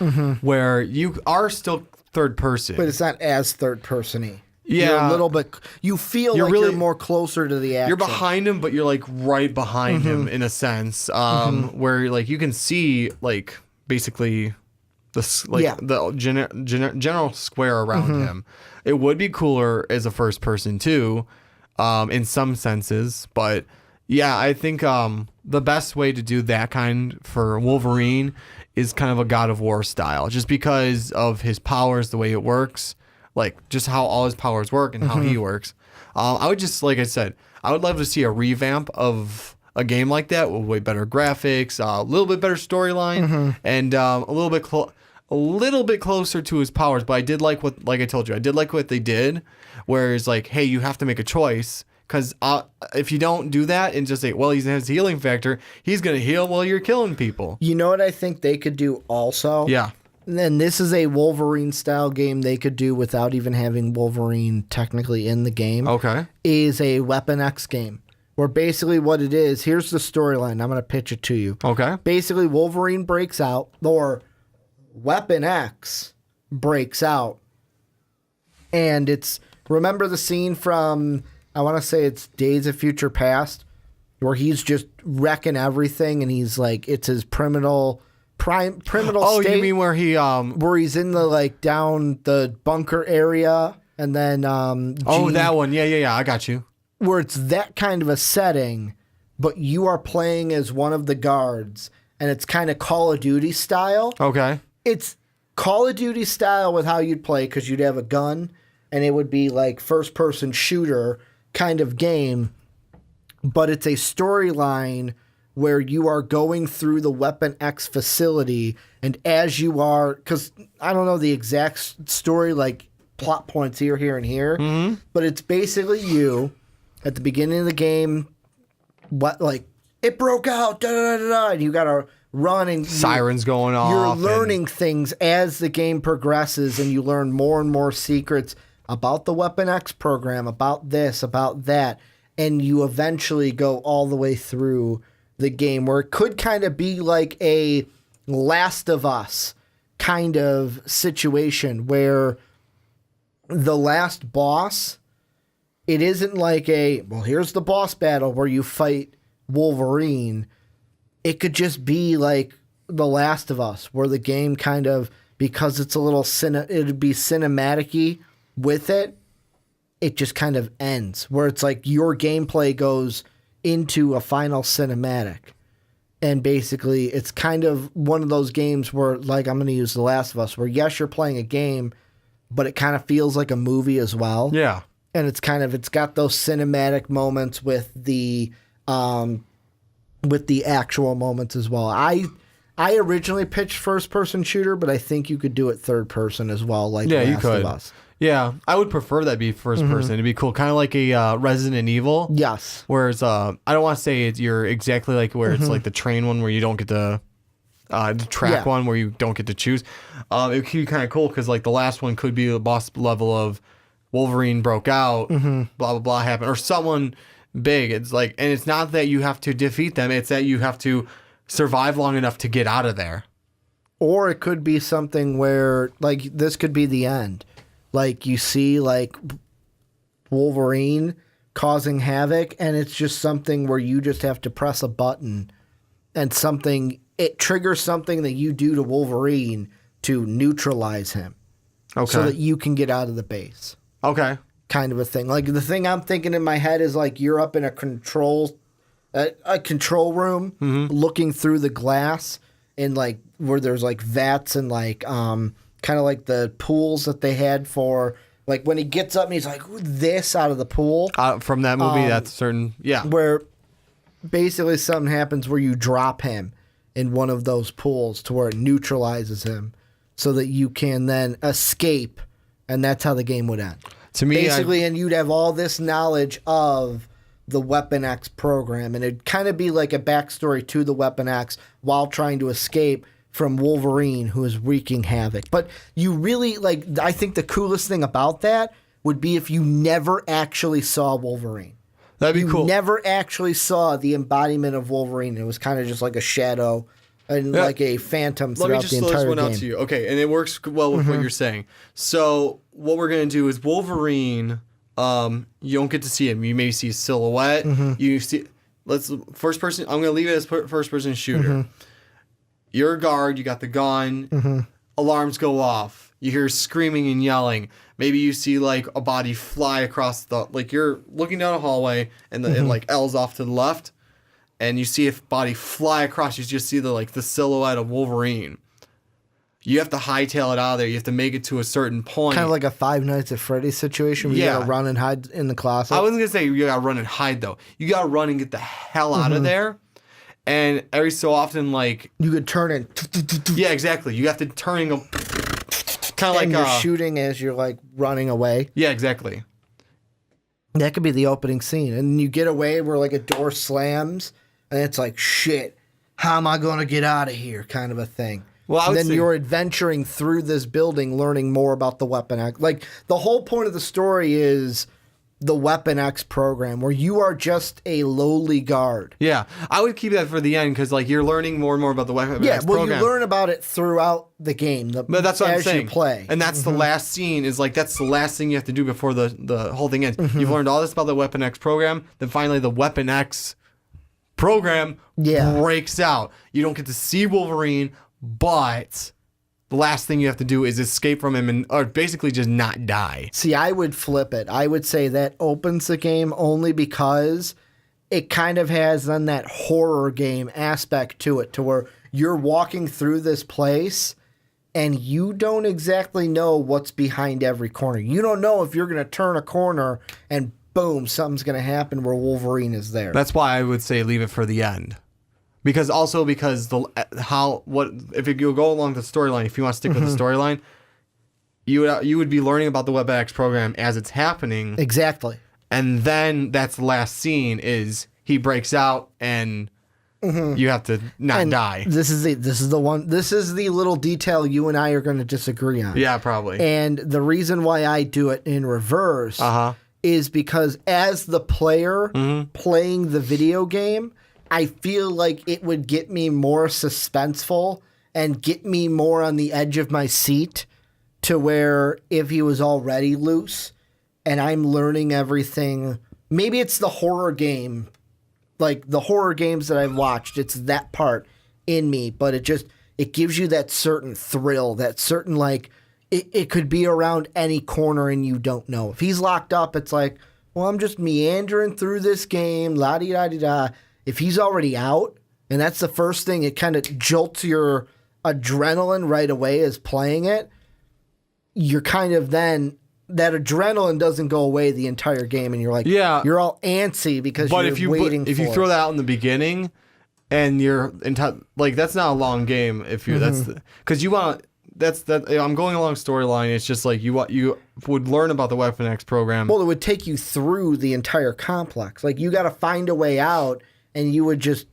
where you are still third person, but it's not as third person-y. Yeah, you're a little bit. You feel like you're more closer to the action. You're behind him, but you're like right behind him in a sense, where like you can see like basically the general square around him. It would be cooler as a first person too, in some senses, but. Yeah, I think the best way to do that kind for Wolverine is kind of a God of War style, just because of his powers, the way it works, like just how all his powers work and how he works. I would just, like I said, I would love to see a revamp of a game like that with way better graphics, a little bit better storyline, and a little bit closer to his powers. But I did like like I told you, I did like what they did, where it's like, hey, you have to make a choice. Because if you don't do that and just say, well, he has healing factor, he's going to heal while you're killing people. You know what I think they could do also? Yeah. And this is a Wolverine-style game they could do without even having Wolverine technically in the game. Okay. Is a Weapon X game where basically what it is, here's the storyline. I'm going to pitch it to you. Okay. Basically, Wolverine breaks out, or Weapon X breaks out. And it's, remember the scene from, I want to say it's Days of Future Past, where he's just wrecking everything, and he's like, it's his criminal Oh, state. you mean where he Where he's in the, like, down the bunker area, and then that one. Yeah, I got you. where it's that kind of a setting, but you are playing as one of the guards, and it's kind of Call of Duty style. Okay. It's Call of Duty style with how you'd play, because you'd have a gun, and it would be like first-person shooter kind of game, but it's a storyline where you are going through the Weapon X facility, and as you are, because I don't know the exact story, like plot points here, and here, but it's basically you at the beginning of the game, it broke out, da da da da, and you gotta run and Sirens going off. You're learning things as the game progresses, and you learn more and more secrets about the Weapon X program, about this, about that, and you eventually go all the way through the game, where it could kind of be like a Last of Us kind of situation, where the last boss, it isn't like here's the boss battle where you fight Wolverine. It could just be like The Last of Us, where the game kind of, because it's a little it'd be cinematic-y with it, it just kind of ends, where it's like your gameplay goes into a final cinematic. And basically, it's kind of one of those games where, like, I'm going to use The Last of Us, where yes, you're playing a game, but it kind of feels like a movie as well. Yeah. And it's got those cinematic moments with the actual moments as well. I originally pitched first person shooter, but I think you could do it third person as well, like Yeah, Last you could. of Us. Yeah, I would prefer that be first person. It'd be cool, kind of like a Resident Evil. Yes. Whereas I don't want to say you're exactly like where it's like the train one where you don't get to the track one where you don't get to choose. It could be kind of cool because like the last one could be the boss level of Wolverine broke out, blah blah blah happened, or someone big. It's like, and it's not that you have to defeat them; it's that you have to survive long enough to get out of there. Or it could be something where, like, this could be the end. Like, you see, like, Wolverine causing havoc, and it's just something where you just have to press a button, and it triggers something that you do to Wolverine to neutralize him. Okay. So that you can get out of the base. Okay. Kind of a thing. Like, the thing I'm thinking in my head is, like, you're up in a control room looking through the glass, and, like, where there's, like, vats and, like, kind of like the pools that they had for, like, when he gets up and he's like, this out of the pool. From that movie, that's certain. Yeah. Where basically something happens where you drop him in one of those pools to where it neutralizes him so that you can then escape, and that's how the game would end. To me, basically, and you'd have all this knowledge of the Weapon X program, and it'd kind of be like a backstory to the Weapon X while trying to escape from Wolverine, who is wreaking havoc. But you really, like, I think the coolest thing about that would be if you never actually saw Wolverine. That'd be cool. Never actually saw the embodiment of Wolverine. It was kind of just like a shadow and like a phantom throughout the entire game. Let me just throw this one out to you. Okay, and it works well with what you're saying. So what we're going to do is Wolverine, you don't get to see him. You may see a silhouette. You see, first person, I'm going to leave it as first person shooter. You're a guard, you got the gun, alarms go off, you hear screaming and yelling. Maybe you see like a body fly across like you're looking down a hallway and and like L's off to the left, and you see a body fly across, you just see the silhouette of Wolverine. You have to hightail it out of there, you have to make it to a certain point. Kind of like a Five Nights at Freddy's situation where you gotta run and hide in the closet. I wasn't going to say you gotta run and hide though. You gotta run and get the hell out of there. And every so often, like... You could turn it... Yeah, exactly. You have to turn... Kind of like... And you're shooting as you're, like, running away. Yeah, exactly. That could be the opening scene. And you get away where, like, a door slams, and it's like, shit, how am I going to get out of here? Kind of a thing. Well, and then you're adventuring through this building, learning more about the Weapon X. Like, the whole point of the story is the Weapon X program, where you are just a lowly guard. Yeah, I would keep that for the end because like you're learning more and more about the Weapon X program. You learn about it throughout the game. But that's what I'm saying. You play, and that's the last scene. Is like that's the last thing you have to do before the whole thing ends. You've learned all this about the Weapon X program. Then finally, the Weapon X program breaks out. You don't get to see Wolverine, but the last thing you have to do is escape from him or basically just not die. See, I would flip it. I would say that opens the game only because it kind of has then that horror game aspect to it, to where you're walking through this place and you don't exactly know what's behind every corner. You don't know if you're going to turn a corner and boom, something's going to happen where Wolverine is there. That's why I would say leave it for the end. Because if you go along the storyline, if you want to stick with the storyline, you would be learning about the Weapon X program as it's happening. Exactly. And then that's the last scene is he breaks out and you have to not die. This is the little detail you and I are going to disagree on. Yeah, probably. And the reason why I do it in reverse is because as the player playing the video game, I feel like it would get me more suspenseful and get me more on the edge of my seat, to where if he was already loose and I'm learning everything, maybe it's the horror game, like the horror games that I've watched, it's that part in me, but it gives you that certain thrill, that certain like, it could be around any corner and you don't know. If he's locked up, it's like, well, I'm just meandering through this game, la-di-da-di-da. If he's already out, and that's the first thing, it kind of jolts your adrenaline right away as playing it, you're kind of then, that adrenaline doesn't go away the entire game, and you're like, you're all antsy because you're waiting for it. If you throw that out in the beginning, and you're like, that's not a long game. If you because you want I'm going along storyline. It's just like you would learn about the Weapon X program. Well, it would take you through the entire complex. Like you got to find a way out. And you would just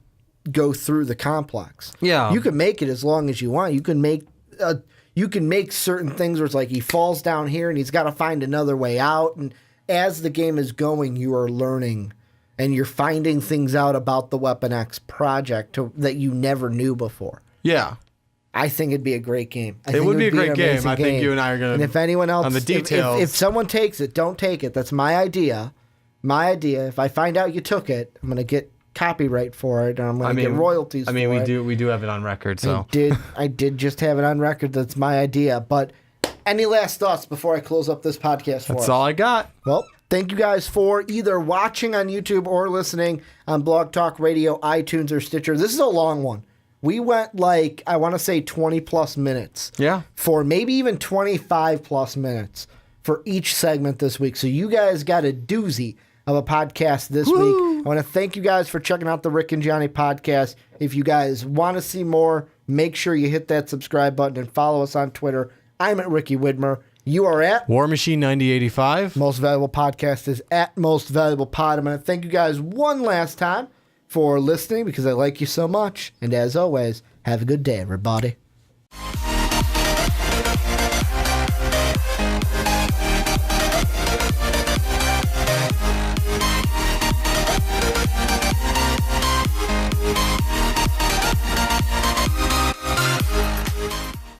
go through the complex. Yeah, you can make it as long as you want. You can make certain things where it's like he falls down here and he's got to find another way out. And as the game is going, you are learning and you're finding things out about the Weapon X project that you never knew before. Yeah, I think it'd be a great game. It would be a great game. I think you and I are going to. And if anyone else, on the details, if someone takes it, don't take it. That's my idea. My idea. If I find out you took it, I'm going to get copyright for it, and I'm going to get royalties for it. We do have it on record, so. I did just have it on record. That's my idea. But any last thoughts before I close up this podcast for us? That's all I got. Well, thank you guys for either watching on YouTube or listening on Blog Talk Radio, iTunes, or Stitcher. This is a long one. We went like, I want to say 20 plus minutes. Yeah. For maybe even 25 plus minutes for each segment this week. So you guys got a doozy of a podcast this week. I want to thank you guys for checking out the Rick and Johnny podcast. If you guys want to see more, make sure you hit that subscribe button and follow us on Twitter. I'm at Ricky Widmer. You are at War Machine 9085. Most Valuable Podcast is at Most Valuable Pod. I'm going to thank you guys one last time for listening because I like you so much. And as always, have a good day, everybody.